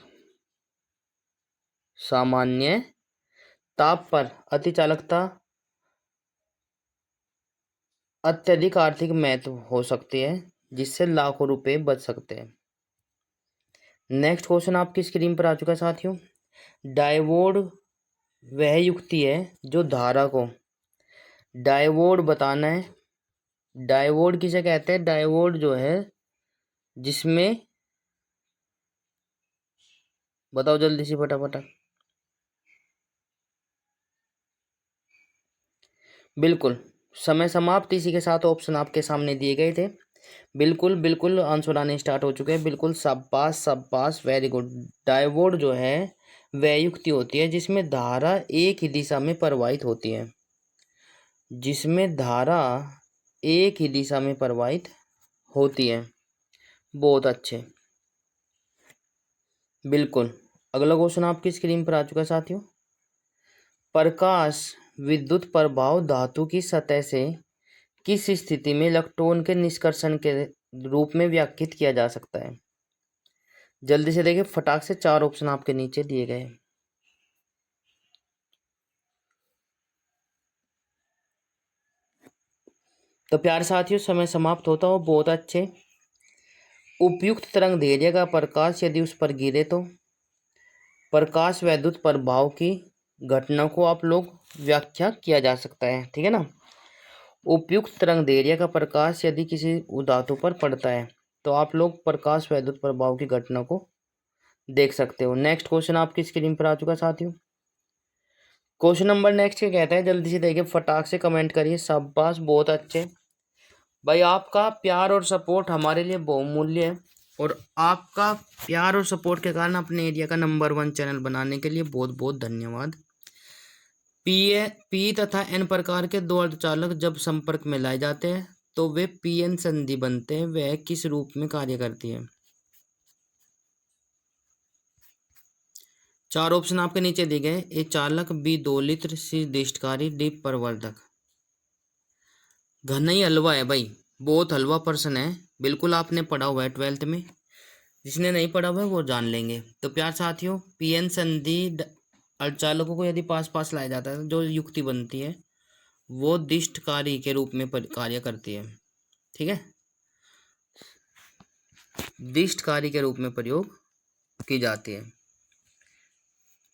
सामान्य ताप पर अति चालकता अत्यधिक आर्थिक महत्व हो सकती है, जिससे लाखों रुपए बच सकते हैं। नेक्स्ट क्वेश्चन आपकी स्क्रीन पर आ चुका है साथियों। डायोड वह युक्ति है जो धारा को, डायोड बताना है। डायोड किसे कहते हैं? डायोड जो है जिसमें, बताओ जल्दी से फटाफट। बिल्कुल समय समाप्त। इसी के साथ ऑप्शन आपके सामने दिए गए थे। बिल्कुल बिल्कुल आंसर आने स्टार्ट हो चुके हैं। बिल्कुल शाबाश शाबाश, वेरी गुड। डायोड जो है वह युक्ति होती है जिसमें धारा एक ही दिशा में प्रवाहित होती है, जिसमें धारा एक ही दिशा में प्रवाहित होती है। बहुत अच्छे। बिल्कुल अगला क्वेश्चन आपकी स्क्रीन पर आ चुका है साथियों। प्रकाश विद्युत प्रभाव धातु की सतह से किस स्थिति में इलेक्ट्रॉन के निष्कर्षण के रूप में व्याख्यात किया जा सकता है? जल्दी से देखिए फटाक से, चार ऑप्शन आपके नीचे दिए गए। तो प्यारे साथियों समय समाप्त होता हो। बहुत अच्छे। उपयुक्त तरंग दैर्ध्य का प्रकाश यदि उस पर गिरे तो प्रकाश वैद्युत प्रभाव की घटना को आप लोग व्याख्या किया जा सकता है, ठीक है ना। उपयुक्त तरंग दैर्ध्य का प्रकाश यदि किसी धातु पर पड़ता है तो आप लोग प्रकाश वैद्युत प्रभाव की घटना को देख सकते हो। नेक्स्ट क्वेश्चन आपकी स्क्रीन पर आ चुका साथियों। क्वेश्चन नंबर नेक्स्ट क्या कहता है, जल्दी से देखिए फटाक से कमेंट करिए। शाबाश, बहुत अच्छे भाई। आपका प्यार और सपोर्ट हमारे लिए बहुमूल्य है, और आपका प्यार और सपोर्ट के कारण अपने एरिया का नंबर 1 चैनल बनाने के लिए बहुत बहुत धन्यवाद। पी तथा एन प्रकार के दो अर्धचालक जब संपर्क में लाए जाते हैं तो वे पी एन संधि बनते हैं। वह किस रूप में कार्य करती है? चार ऑप्शन आपके नीचे दिए गए। ए चालक, बी दोलित्र, सी दिष्टकारी, डी प्रवर्धक। घना ही हलवा है भाई, बहुत हलवा पर्सन है। बिल्कुल आपने पढ़ा हुआ है 12th में, जिसने नहीं पढ़ा हुआ है वो जान लेंगे। तो प्यार साथियों, पी एन संधि अर्धचालकों को यदि पास पास लाया जाता है तो जो युक्ति बनती है वो दिष्टकारी के रूप में कार्य करती है, ठीक है। दिष्टकारी के रूप में प्रयोग की जाती है,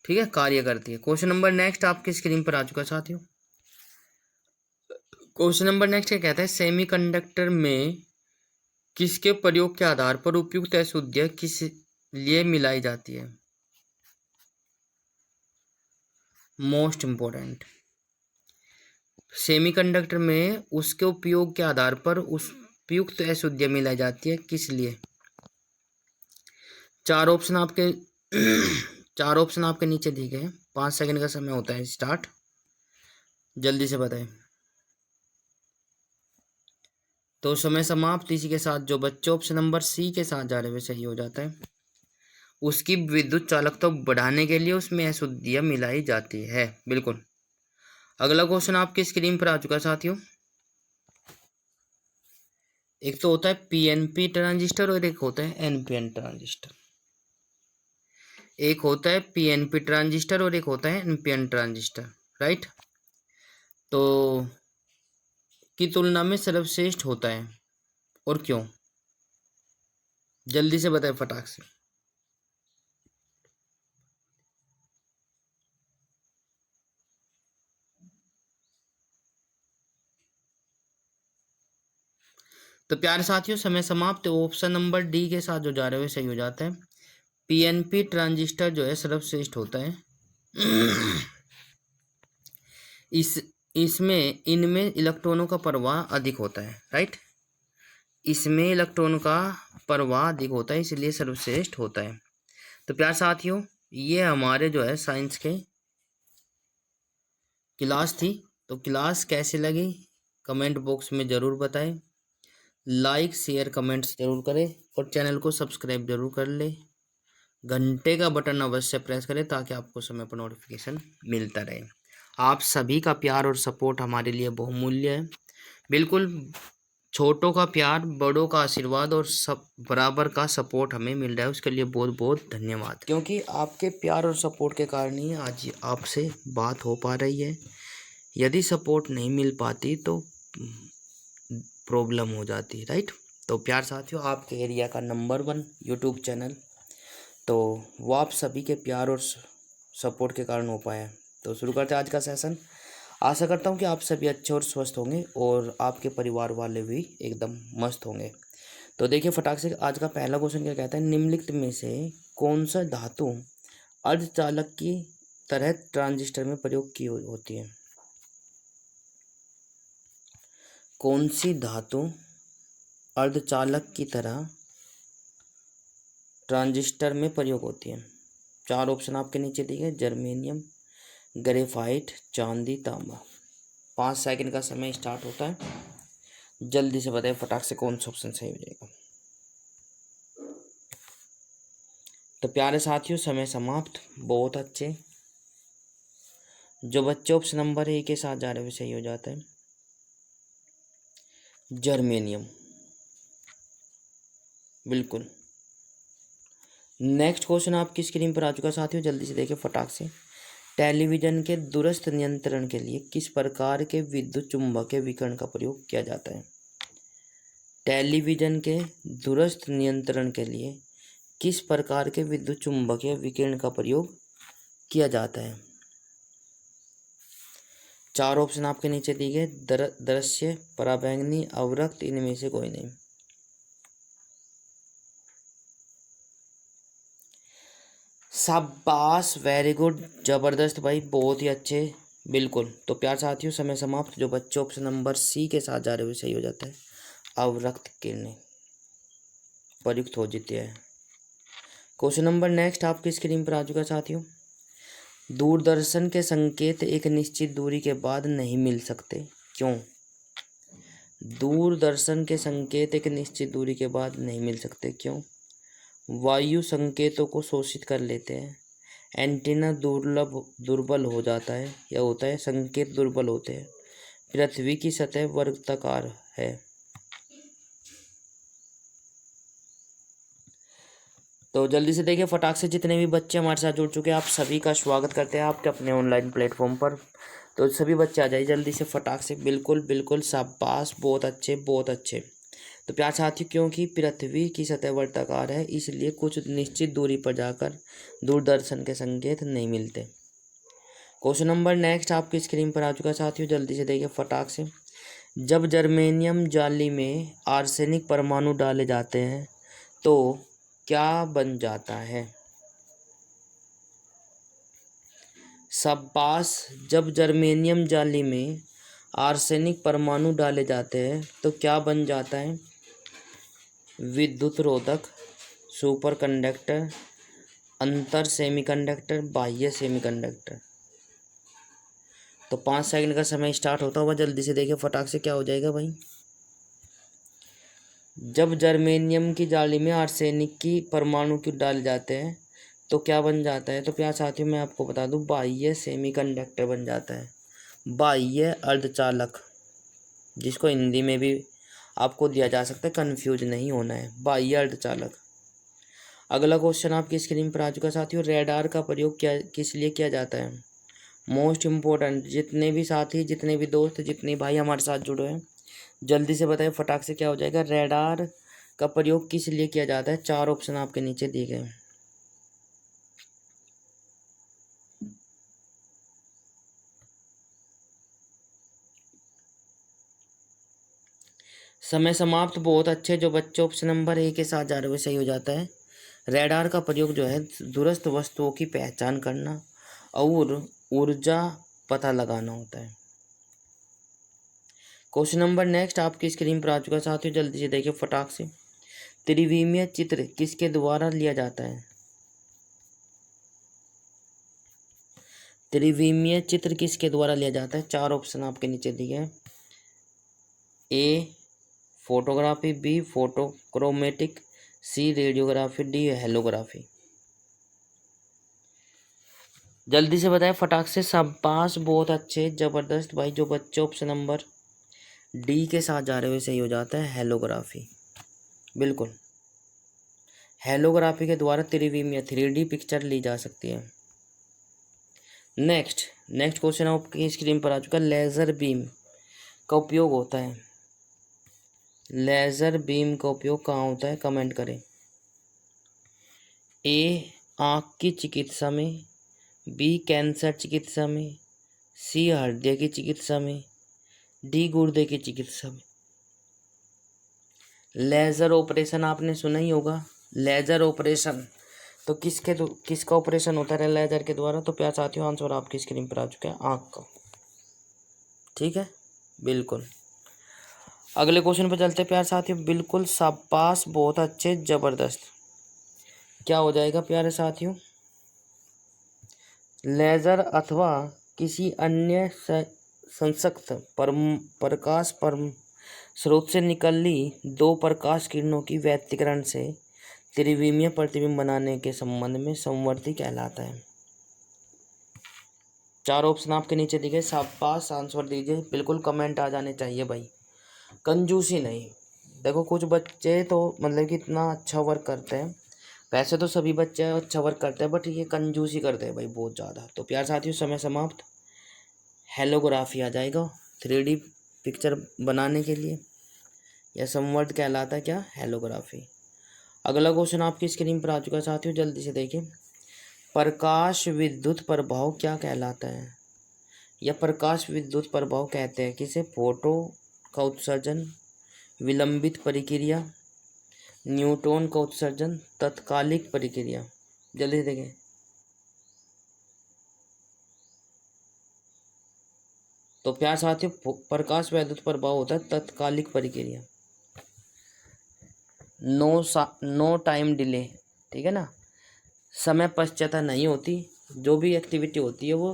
ठीक है, कार्य करती है। क्वेश्चन नंबर नेक्स्ट आपकी स्क्रीन पर आ चुका साथियों। क्वेश्चन नंबर नेक्स्ट क्या कहता है, सेमीकंडक्टर में किसके प्रयोग के आधार पर उपयुक्त अशुद्धियां किस लिए मिलाई जाती है? मोस्ट इंपॉर्टेंट, सेमीकंडक्टर में उसके उपयोग के आधार पर उस उपयुक्त अशुद्धियां मिलाई जाती है, किस लिए? चार ऑप्शन आपके चार ऑप्शन आपके नीचे दिए गए। 5 सेकंड का समय होता है स्टार्ट, जल्दी से बताएं। तो समय समाप्त। इसी के साथ जो बच्चे ऑप्शन नंबर सी के साथ जा रहे हैं सही हो जाता है। उसकी विद्युत चालकता बढ़ाने के लिए उसमें अशुद्धियां मिलाई जाती है, बिल्कुल। अगला क्वेश्चन आपकी स्क्रीन पर आ चुका है साथियों। एक तो होता है पीएनपी ट्रांजिस्टर और एक होता है एनपीएन ट्रांजिस्टर। एक होता है पीएनपी ट्रांजिस्टर और एक होता है एनपीएन ट्रांजिस्टर, राइट। तो की तुलना में सर्वश्रेष्ठ होता है और क्यों? जल्दी से बताएं फटाक से। तो प्यारे साथियों समय समाप्त। ऑप्शन नंबर डी के साथ जो जा रहे हो सही हो जाता है। पीएनपी ट्रांजिस्टर जो है सर्वश्रेष्ठ होता है। इस इसमें इनमें इलेक्ट्रॉनों का प्रवाह अधिक होता है, राइट। इसमें इलेक्ट्रॉन का प्रवाह अधिक होता है, इसलिए सर्वश्रेष्ठ होता है। तो प्यार साथियों, ये हमारे जो है साइंस के क्लास थी। तो क्लास कैसी लगी कमेंट बॉक्स में ज़रूर बताएं। लाइक शेयर कमेंट्स जरूर करें और चैनल को सब्सक्राइब जरूर कर ले। घंटे का बटन अवश्य प्रेस करें ताकि आपको समय पर नोटिफिकेशन मिलता रहे। आप सभी का प्यार और सपोर्ट हमारे लिए बहुमूल्य है। बिल्कुल, छोटों का प्यार, बड़ों का आशीर्वाद और सब बराबर का सपोर्ट हमें मिल रहा है, उसके लिए बहुत बहुत धन्यवाद। क्योंकि आपके प्यार और सपोर्ट के कारण ही आज आपसे बात हो पा रही है। यदि सपोर्ट नहीं मिल पाती तो प्रॉब्लम हो जाती है, राइट। तो प्यार साथियों, आपके एरिया का नंबर 1 यूट्यूब चैनल, तो वो आप सभी के प्यार और सपोर्ट के कारण हो पाया। तो शुरू करते हैं आज का सेशन। आशा करता हूँ कि आप सभी अच्छे और स्वस्थ होंगे और आपके परिवार वाले भी एकदम मस्त होंगे। तो देखिए फटाक से आज का पहला क्वेश्चन क्या कहता है, निम्नलिखित में से कौन सा धातु अर्धचालक की तरह ट्रांजिस्टर में प्रयोग की होती है। कौन सी धातु अर्धचालक की तरह ट्रांजिस्टर में प्रयोग होती है। 4 ऑप्शन आपके नीचे दिए गए, जर्मेनियम, ग्रेफाइट, चांदी, तांबा। 5 सेकंड का समय स्टार्ट होता है। जल्दी से बताइए फटाक से कौन सा ऑप्शन सही हो जाएगा। तो प्यारे साथियों, समय समाप्त। बहुत अच्छे। जो बच्चे ऑप्शन नंबर ए के साथ जा रहे हैं वो सही हो जाता है, जर्मेनियम। बिल्कुल। नेक्स्ट क्वेश्चन आपकी स्क्रीन पर आ चुका साथियों, जल्दी से देखिए फटाक से। टेलीविजन के दूरस्थ नियंत्रण के लिए किस प्रकार के विद्युत चुम्बकीय विकिरण का प्रयोग किया जाता है। टेलीविजन के दूरस्थ नियंत्रण के लिए किस प्रकार के विद्युत चुम्बकीय विकिरण का प्रयोग किया जाता है। 4 ऑप्शन आपके नीचे दिए गए, दृश्य, पराबैंगनी, अवरक्त, इनमें से कोई नहीं। शाबाश, वेरी गुड, जबरदस्त भाई, बहुत ही अच्छे। बिल्कुल। तो प्यार साथियों, समय समाप्त। जो बच्चे ऑप्शन नंबर सी के साथ जा रहे हुए सही हो जाता है, अवरक्त किरणें प्रयुक्त हो जाती है। क्वेश्चन नंबर नेक्स्ट आपकी स्क्रीन पर आ चुका साथियों। दूरदर्शन के संकेत एक निश्चित दूरी के बाद नहीं मिल सकते, क्यों। दूरदर्शन के संकेत एक निश्चित दूरी के बाद नहीं मिल सकते, क्यों। वायु संकेतों को शोषित कर लेते हैं, एंटीना दुर्बल हो जाता है या होता है, संकेत दुर्बल होते हैं, पृथ्वी की सतह वर्गाकार है। तो जल्दी से देखिए फटाक से, जितने भी बच्चे हमारे साथ जुड़ चुके हैं आप सभी का स्वागत करते हैं आपके अपने ऑनलाइन प्लेटफॉर्म पर। तो सभी बच्चे आ जाइए जल्दी से फटाक से। बिल्कुल बिल्कुल, शाबाश, बहुत अच्छे बहुत अच्छे। तो प्यार साथियों, क्योंकि पृथ्वी की सतह वर्गाकार है इसलिए कुछ निश्चित दूरी पर जाकर दूरदर्शन के संकेत नहीं मिलते। क्वेश्चन नंबर नेक्स्ट आपकी स्क्रीन पर आ चुका साथियों, जल्दी से देखिए फटाक से। जब जर्मेनियम जाली में आर्सेनिक परमाणु डाले जाते हैं तो क्या बन जाता है। शाबाश, जब जर्मेनियम जाली में आर्सेनिक परमाणु डाले जाते हैं तो क्या बन जाता है। विद्युत रोधक, सुपर कंडक्टर, अंतर सेमीकंडक्टर, बाह्य सेमीकंडक्टर। तो 5 सेकंड का समय स्टार्ट होता हुआ, जल्दी से देखिए फटाक से क्या हो जाएगा भाई। जब जर्मेनियम की जाली में आर्सेनिक की परमाणु क्यों डाले जाते हैं तो क्या बन जाता है। तो प्यार साथियों, मैं आपको बता दूं, बाह्य सेमीकंडक्टर बन जाता है, बाह्य अर्धचालक, जिसको हिंदी में भी आपको दिया जा सकता है, कंफ्यूज नहीं होना है, बाह्य अर्धचालक। अगला क्वेश्चन आपकी स्क्रीन पर आ चुका साथियों, रेडार का प्रयोग किस लिए किया जाता है। मोस्ट इम्पोर्टेंट, जितने भी साथी, जितने भी दोस्त, जितने भाई हमारे साथ जुड़े हैं जल्दी से बताइए फटाक से क्या हो जाएगा। रेडार का प्रयोग किस लिए किया जाता है। 4 ऑप्शन आपके नीचे दिए गए। समय समाप्त, बहुत अच्छे। जो बच्चे ऑप्शन नंबर ए के साथ जा रहे हुए सही हो जाता है। रेडार का प्रयोग जो है दूरस्थ वस्तुओं की पहचान करना, और ऊर्जा पता लगाना होता है। क्वेश्चन नंबर नेक्स्ट आपकी स्क्रीन पर आ चुका है साथियों, जल्दी से देखिए फटाक से। त्रिविमीय चित्र किसके द्वारा लिया जाता है? त्रिविमीय चित्र किसके द्वारा लिया जाता है? 4 ऑप्शन आपके नीचे दिए हैं। ए फोटोग्राफी, बी फोटोक्रोमेटिक, सी रेडियोग्राफी, डी हेलोग्राफी। जल्दी से बताएं फटाक से। शाबाश, बहुत अच्छे, जबरदस्त भाई। जो बच्चे ऑप्शन नंबर डी के साथ जा रहे हो सही हो जाता है हेलोग्राफी। बिल्कुल, हेलोग्राफी के द्वारा त्रिविमीय 3D पिक्चर ली जा सकती है। नेक्स्ट क्वेश्चन आपकी स्क्रीन पर आ चुका है। लेज़र बीम का उपयोग होता है। लेज़र बीम का उपयोग कहाँ होता है? कमेंट करें। ए आँख की चिकित्सा में, बी कैंसर चिकित्सा में, सी हृदय की चिकित्सा में, डी गुर्दे की चिकित्सा में। लेज़र ऑपरेशन आपने सुना ही होगा। लेज़र ऑपरेशन तो किसका ऑपरेशन होता है लेज़र के द्वारा? तो प्यार साथियों, आंसर आपकी स्क्रीन पर आ चुका है, आँख का। ठीक है, बिल्कुल। अगले क्वेश्चन पर चलते प्यार साथियों। बिल्कुल शाबाश, बहुत अच्छे, जबरदस्त। क्या हो जाएगा प्यारे साथियों? लेज़र अथवा किसी अन्य संसक्त प्रकाश स्रोत से निकली 2 प्रकाश किरणों की व्यतिकरण से त्रिविमीय प्रतिबिंब बनाने के संबंध में समवर्ती कहलाता है। 4 ऑप्शन आपके नीचे दिए गए। शाबाश, आंसर दीजिए। बिल्कुल कमेंट आ जाने चाहिए भाई, कंजूसी नहीं। देखो कुछ बच्चे तो मतलब कि इतना अच्छा वर्क करते हैं, वैसे तो सभी बच्चे अच्छा वर्क करते हैं, बट ये कंजूसी करते हैं भाई बहुत ज़्यादा। तो प्यार साथियों, समय समाप्त। हेलोग्राफी आ जाएगा 3D पिक्चर बनाने के लिए, यह संवर्त कहलाता है क्या? हेलोग्राफी। अगला क्वेश्चन आपकी स्क्रीन पर आ चुका है साथियों, जल्दी से देखिए। प्रकाश विद्युत प्रभाव क्या कहलाता है? या प्रकाश विद्युत प्रभाव कहते हैं किसे? फोटो का उत्सर्जन, विलंबित प्रक्रिया, न्यूट्रॉन का उत्सर्जन, तत्कालिक प्रक्रिया। जल्दी से देखें। तो प्यार साथियों, प्रकाश विद्युत प्रभाव होता है तत्कालिक प्रक्रिया। नो टाइम डिले, ठीक है ना, समय पश्चाता नहीं होती। जो भी एक्टिविटी होती है वो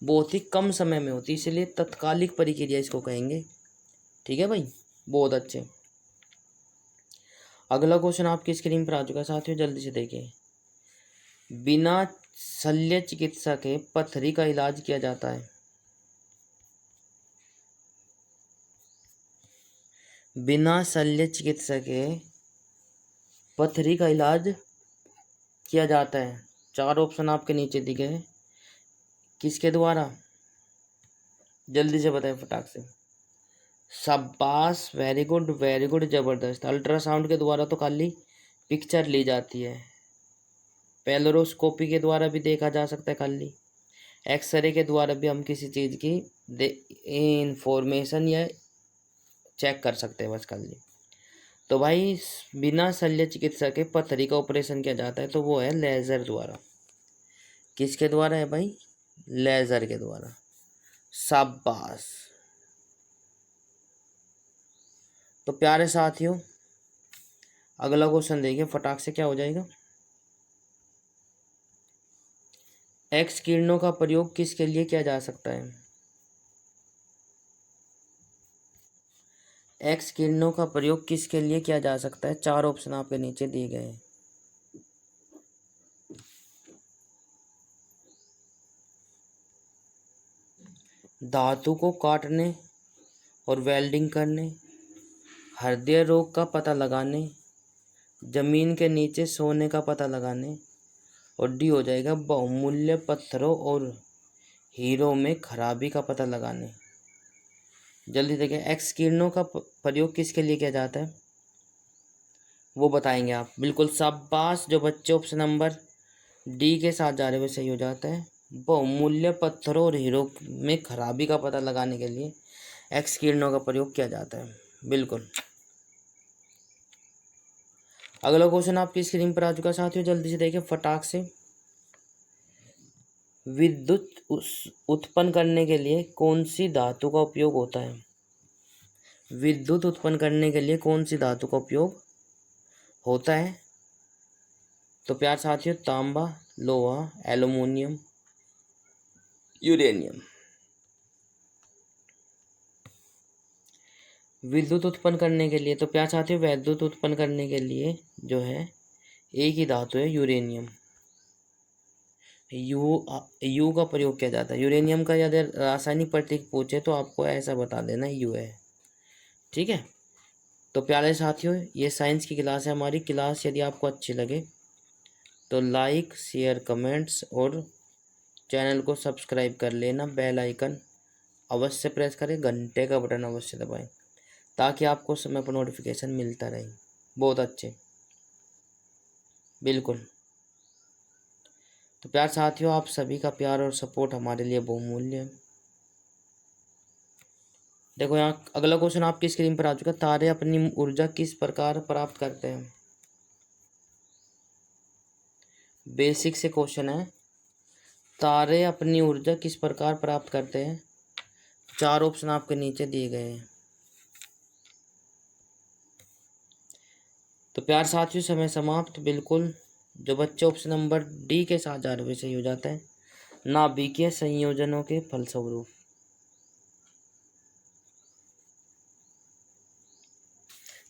बहुत ही कम समय में होती है, इसलिए तत्कालिक प्रक्रिया इसको कहेंगे। ठीक है भाई, बहुत अच्छे। अगला क्वेश्चन आपकी स्क्रीन पर आ चुका है साथियों, जल्दी से देखिए। बिना शल्य चिकित्सा के पथरी का इलाज किया जाता है। बिना शल्य चिकित्सा के पथरी का इलाज किया जाता है। 4 ऑप्शन आपके नीचे दिए गए। किसके द्वारा? जल्दी से बताएं फटाक से। शाबाश, वेरी गुड, जबरदस्त। अल्ट्रासाउंड के द्वारा तो खाली पिक्चर ली जाती है, पेलोरोस्कोपी के द्वारा भी देखा जा सकता है खाली, एक्सरे के द्वारा भी हम किसी चीज़ की इंफॉर्मेशन या चेक कर सकते हैं बस खाली। तो भाई बिना शल्य चिकित्सा के पथरी का ऑपरेशन किया जाता है, तो वो है लेज़र द्वारा। किसके द्वारा है भाई? लेज़र के द्वारा। शाबाश। तो प्यारे साथियों, अगला क्वेश्चन देखिए फटाक से, क्या हो जाएगा। एक्स किरणों का प्रयोग किसके लिए किया जा सकता है? एक्स किरणों का प्रयोग किसके लिए किया जा सकता है? 4 ऑप्शन आपके नीचे दिए गए हैं। धातु को काटने और वेल्डिंग करने, हृदय रोग का पता लगाने, जमीन के नीचे सोने का पता लगाने, और डी हो जाएगा बहुमूल्य पत्थरों और हीरो में खराबी का पता लगाने। जल्दी देखें, एक्स किरणों का प्रयोग किसके लिए किया जाता है वो बताएंगे आप। बिल्कुल शाबाश, जो बच्चे ऑप्शन नंबर डी के साथ जा रहे हुए सही हो जाता है। बहुमूल्य पत्थरों और हीरो में खराबी का पता लगाने के लिए एक्स किरणों का प्रयोग किया जाता है। बिल्कुल। अगला क्वेश्चन आपकी स्क्रीन पर आ चुका है साथियों, जल्दी से देखिए फटाक से। विद्युत उत्पन्न करने के लिए कौन सी धातु का उपयोग होता है? विद्युत उत्पन्न करने के लिए कौन सी धातु का उपयोग होता है? तो प्यार साथियों, तांबा, लोहा, एल्युमिनियम, यूरेनियम। विद्युत उत्पन्न करने के लिए, तो प्यार साथियों, विद्युत उत्पन्न करने के लिए जो है एक ही धातु है, यूरेनियम। यू का प्रयोग किया जाता है। यूरेनियम का यदि रासायनिक प्रतीक पूछे तो आपको ऐसा बता देना यू है। ठीक है। तो प्यारे साथियों, ये साइंस की क्लास है हमारी। क्लास यदि आपको अच्छी लगे तो लाइक, शेयर, कमेंट्स और चैनल को सब्सक्राइब कर लेना। बेल आइकन अवश्य प्रेस करें, घंटे का बटन अवश्य दबाएं ताकि आपको समय पर नोटिफिकेशन मिलता रहे। बहुत अच्छे, बिल्कुल। तो प्यार साथियों, आप सभी का प्यार और सपोर्ट हमारे लिए बहुमूल्य है। देखो यहाँ अगला क्वेश्चन आपकी स्क्रीन पर आ चुका है। तारे अपनी ऊर्जा किस प्रकार प्राप्त करते हैं? बेसिक से क्वेश्चन है। तारे अपनी ऊर्जा किस प्रकार प्राप्त करते हैं? 4 ऑप्शन आपके नीचे दिए गए हैं। तो प्यार साथियों, समय समाप्त। बिल्कुल, जो बच्चे ऑप्शन नंबर डी के साथ जा रहे सही हो जाता है, नाभिकीय संयोजनों के फलस्वरूप।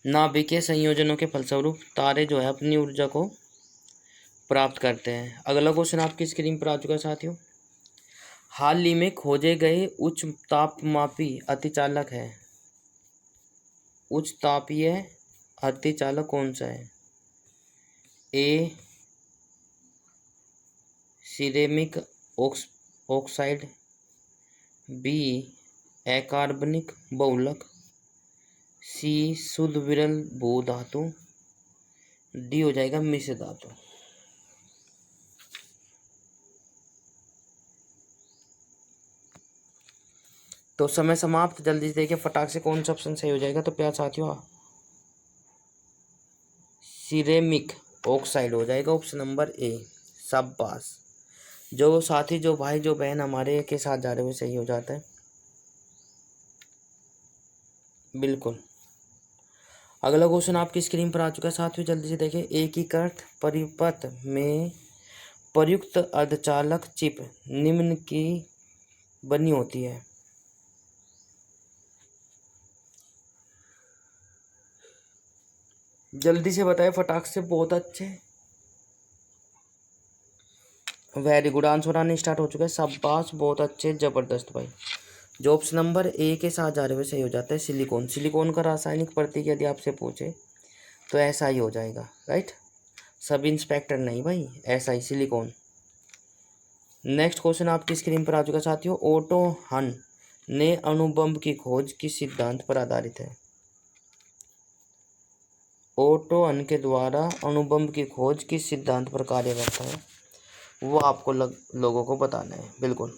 नाभिकीय संयोजनों के फलस्वरूप तारे जो है अपनी ऊर्जा को प्राप्त करते हैं। अगला क्वेश्चन आपकी स्क्रीन पर आ चुका है साथियों। हाल ही में खोजे गए उच्च तापमापी अतिचालक है। उच्च तापीय अतिचालक कौन सा है? ए सिरेमिक ऑक्साइड, बी अकार्बनिक बहुलक, सी शुद्ध विरल भू धातु, डी हो जाएगा मिश्र धातु। तो समय समाप्त। जल्दी से देखिए फटाक से कौन सा ऑप्शन सही हो जाएगा। तो प्यार साथियों, सिरेमिक ऑक्साइड हो जाएगा ऑप्शन नंबर ए। शाबाश। जो साथी, जो भाई, जो बहन हमारे के साथ जा रहे हुए सही हो जाता है। बिल्कुल। अगला क्वेश्चन आपकी स्क्रीन पर आ चुका है साथियों। जल्दी से देखिए। एकीकृत परिपथ में प्रयुक्त अर्धचालक चिप निम्न की बनी होती है। जल्दी से बताएं फटाक से। बहुत अच्छे, वेरी गुड। आंसर आने स्टार्ट हो चुका है। शाबाश, बहुत अच्छे, जबरदस्त भाई। जो ऑप्शन नंबर ए के साथ जा रहे हुए सही हो जाता है, सिलिकॉन। सिलिकॉन का रासायनिक प्रतीक यदि आपसे पूछे तो ऐसा ही हो जाएगा, राइट। सब इंस्पेक्टर नहीं भाई, ऐसा ही सिलिकॉन। नेक्स्ट क्वेश्चन आपकी स्क्रीन पर आ चुका साथियों। ओटो हन ने अणुबम की खोज किस सिद्धांत पर आधारित है? ओटो हन के द्वारा अणुबम की खोज किस सिद्धांत पर कार्य करता है, वो आपको लोगों को बताना है। बिल्कुल।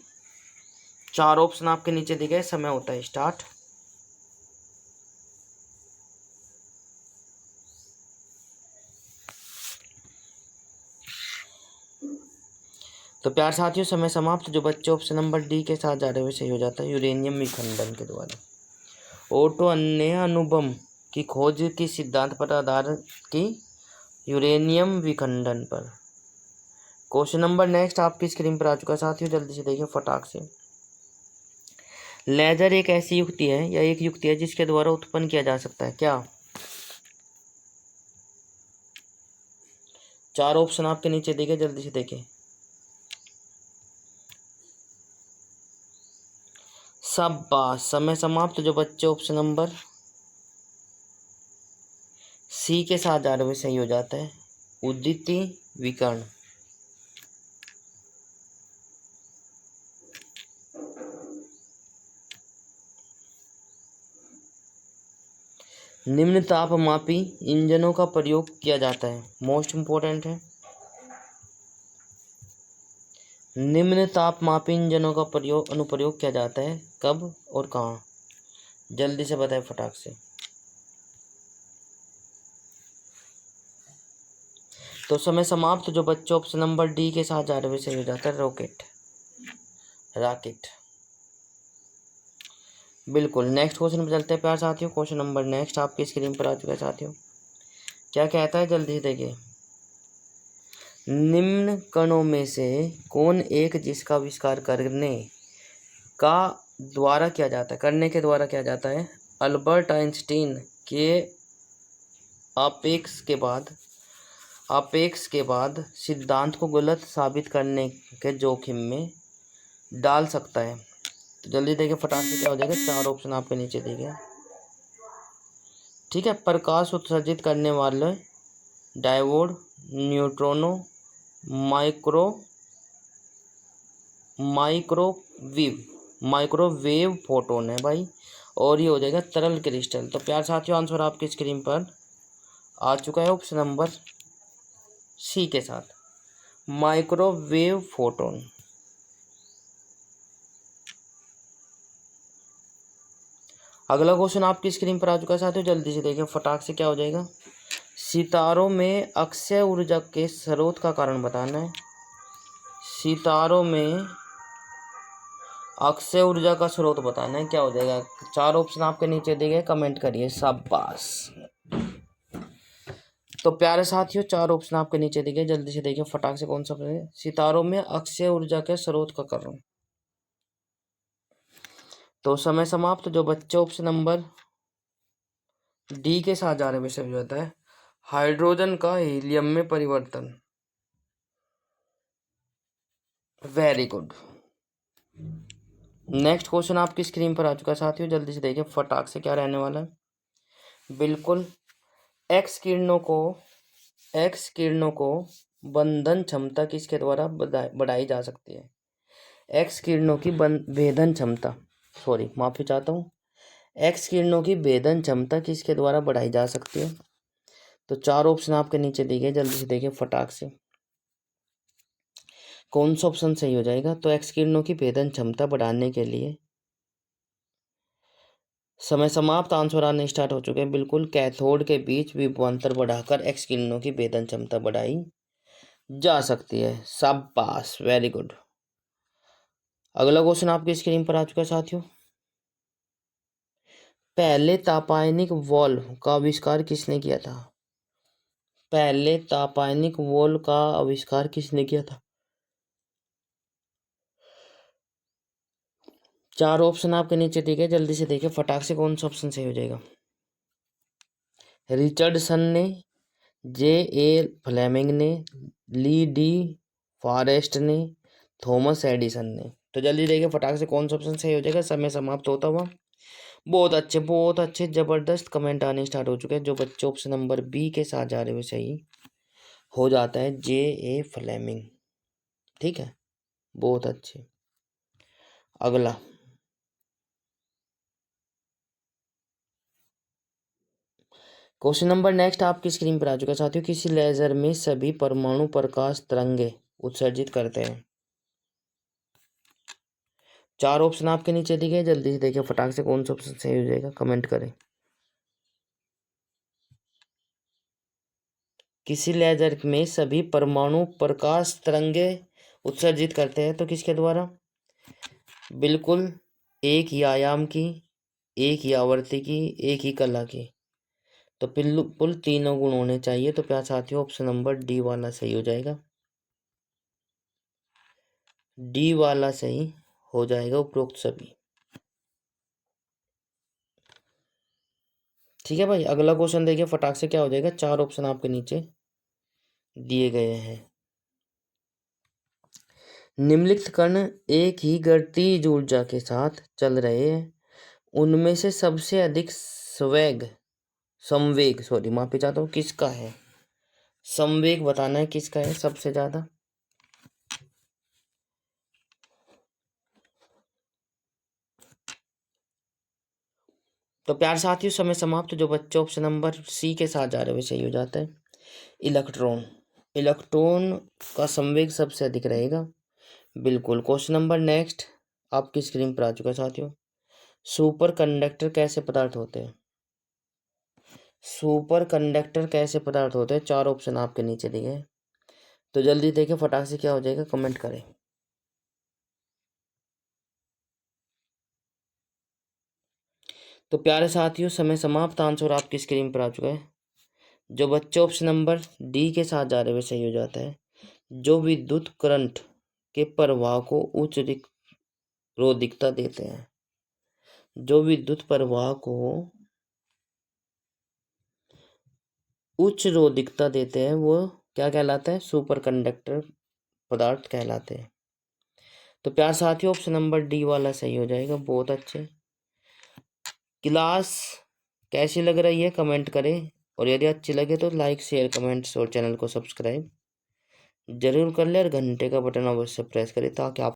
4 ऑप्शन आपके नीचे दिए गए। समय होता है स्टार्ट। तो प्यार साथियों, समय समाप्त। जो बच्चे ऑप्शन नंबर डी के साथ जा रहे हुए सही हो जाता है, यूरेनियम विखंडन के द्वारा। ओटो अन्य अणुबम की खोज की सिद्धांत पर आधारित की, यूरेनियम विखंडन पर। क्वेश्चन नंबर नेक्स्ट आपकी स्क्रीन पर आ चुका है साथियों। जल्दी से देखिए फटाक से। लेजर एक ऐसी युक्ति है या एक युक्ति है जिसके द्वारा उत्पन्न किया जा सकता है क्या? 4 ऑप्शन आपके नीचे दिए गए। जल्दी से देखिए। शाबाश, समय समाप्त। जो बच्चे ऑप्शन नंबर सी के साथ जा रहे हुए सही हो जाता है, उद्दीप्ति विकर्ण। निम्न तापमापी इंजनों का प्रयोग किया जाता है। मोस्ट इंपॉर्टेंट है। निम्न तापमापी इंजनों का अनुप्रयोग किया जाता है कब और कहाँ? जल्दी से बताएं फटाक से। तो समय समाप्त। जो बच्चे ऑप्शन नंबर डी के साथ जा रहे हुए सही हो जाता है, रॉकेट। रॉकेट। बिल्कुल। नेक्स्ट क्वेश्चन पे चलते हैं प्यार साथियों। क्वेश्चन नंबर नेक्स्ट आपकी स्क्रीन पर आ चुका है साथियों। क्या कहता है, जल्दी से देखिए। निम्न कणों में से कौन एक जिसका आविष्कार करने के द्वारा किया जाता है। अल्बर्ट आइंस्टीन के आपेक्ष के बाद सिद्धांत को गलत साबित करने के जोखिम में डाल सकता है। तो जल्दी देखिए फटाक से क्या हो जाएगा। 4 ऑप्शन आपके नीचे दिए गए। ठीक है। प्रकाश उत्सर्जित करने वाले डायोड, न्यूट्रॉनो, माइक्रोवेव फोटोन है भाई। और ये हो जाएगा तरल क्रिस्टल। तो प्यार साथियों आंसर आपकी स्क्रीन पर आ चुका है ऑप्शन नंबर सी के साथ, माइक्रोवेव फोटोन। अगला क्वेश्चन आपकी स्क्रीन पर आ चुका है साथियों। जल्दी से देखिए फटाक से क्या हो जाएगा। सितारों में अक्षय ऊर्जा के स्रोत का कारण बताना है। सितारों में अक्षय ऊर्जा का स्रोत बताना है। क्या हो जाएगा। 4 ऑप्शन आपके नीचे दिए गए, कमेंट करिए। शाबाश। तो प्यारे साथियों 4 ऑप्शन आपके नीचे दिए गए, जल्दी से देखिए फटाक से कौन सा है। सितारों में अक्षय ऊर्जा के स्रोत का कारण। तो समय समाप्त। जो बच्चे ऑप्शन नंबर डी के साथ जा रहे विषय जो होता है हाइड्रोजन का हीलियम में परिवर्तन। Very good. नेक्स्ट क्वेश्चन आपकी स्क्रीन पर आ चुका है साथियों। जल्दी से देखिए फटाक से क्या रहने वाला है। बिल्कुल। एक्स किरणों को बंधन क्षमता किसके द्वारा बढ़ाई जा सकती है। एक्स किरणों की भेदन क्षमता, सॉरी माफी चाहता हूँ। एक्स किरणों की भेदन क्षमता किसके द्वारा बढ़ाई जा सकती है। तो 4 ऑप्शन आपके नीचे दिए गए, जल्दी से देखिए फटाक से कौन सा ऑप्शन सही हो जाएगा। तो एक्स किरणों की भेदन क्षमता बढ़ाने के लिए समय समाप्त। आंसर आने स्टार्ट हो चुके हैं। बिल्कुल। कैथोड के बीच विभवांतर बढ़ाकर एक्स किरणों की भेदन क्षमता बढ़ाई जा सकती है। शाबाश, वेरी गुड। अगला क्वेश्चन आपकी स्क्रीन पर आ चुका है साथियों। पहले तापायनिक वॉल्व का आविष्कार किसने किया था। पहले तापायनिक वॉल्व का आविष्कार किसने किया था। 4 ऑप्शन आपके नीचे दिए गए, जल्दी से देखिए फटाक से कौन सा ऑप्शन सही हो जाएगा। रिचर्डसन ने, जे ए फ्लेमिंग ने, ली डी फॉरेस्ट ने, थॉमस एडिसन ने। तो जल्दी देखिए फटाक से कौन सा ऑप्शन सही हो जाएगा। समय समाप्त होता हुआ। बहुत अच्छे जबरदस्त कमेंट आने स्टार्ट हो चुके हैं। जो बच्चे ऑप्शन नंबर बी के साथ जा रहे हुए सही हो जाता है, जे ए फ्लेमिंग। ठीक है, बहुत अच्छे। अगला क्वेश्चन नंबर नेक्स्ट आपकी स्क्रीन पर आ चुका है साथियों। किसी लेजर में सभी परमाणु प्रकाश तरंगे उत्सर्जित करते हैं। 4 ऑप्शन आपके नीचे दिए गए, जल्दी से देखिए फटाक से कौन सा ऑप्शन सही हो जाएगा, कमेंट करें। किसी लेजर में सभी परमाणु प्रकाश तरंगे उत्सर्जित करते हैं, तो किसके द्वारा। बिल्कुल। एक ही आयाम की, एक ही आवृत्ति की, एक ही कला की। तो बिल्कुल तीनों गुण होने चाहिए। तो प्यार साथियों ऑप्शन नंबर डी वाला सही हो जाएगा। डी वाला सही हो जाएगा, उपरोक्त सभी। ठीक है भाई। अगला क्वेश्चन देखिए फटाक से क्या हो जाएगा। 4 ऑप्शन आपके नीचे दिए गए हैं। निम्नलिखित कण एक ही गतिज ऊर्जा के साथ चल रहे हैं, उनमें से सबसे अधिक संवेग सॉरी माफी चाहता हूँ किसका है। संवेग बताना है किसका है सबसे ज्यादा। तो प्यार साथियों समय समाप्त। जो बच्चे ऑप्शन नंबर सी के साथ जा रहे हैं सही हो जाता है। इलेक्ट्रॉन का संवेग सबसे अधिक रहेगा। बिल्कुल। क्वेश्चन नंबर नेक्स्ट आपकी स्क्रीन पर आ चुका है साथियों। सुपर कंडक्टर कैसे पदार्थ होते हैं। सुपर कंडक्टर कैसे पदार्थ होते हैं। 4 ऑप्शन आपके नीचे दिए गए, तो जल्दी देखिए फटाक से क्या हो जाएगा, कमेंट करें। तो प्यारे साथियों, समय समाप्त। आंसर आपकी स्क्रीन पर आ चुका है। जो बच्चे ऑप्शन नंबर डी के साथ जा रहे हैं वे सही हो जाता है। जो विद्युत करंट के प्रवाह को उच्च रोधिकता देते हैं, जो विद्युत प्रवाह को उच्च रोधिकता देते हैं वो क्या कहलाता है? सुपर कंडक्टर पदार्थ कहलाते हैं। तो प्यार साथियों, ऑप्शन नंबर डी वाला सही हो जाएगा। बहुत अच्छे। क्लास कैसी लग रही है कमेंट करें, और यदि अच्छी लगे तो लाइक शेयर कमेंट्स और चैनल को सब्सक्राइब जरूर कर ले, और घंटे का बटन अवश्य प्रेस करें ताकि आप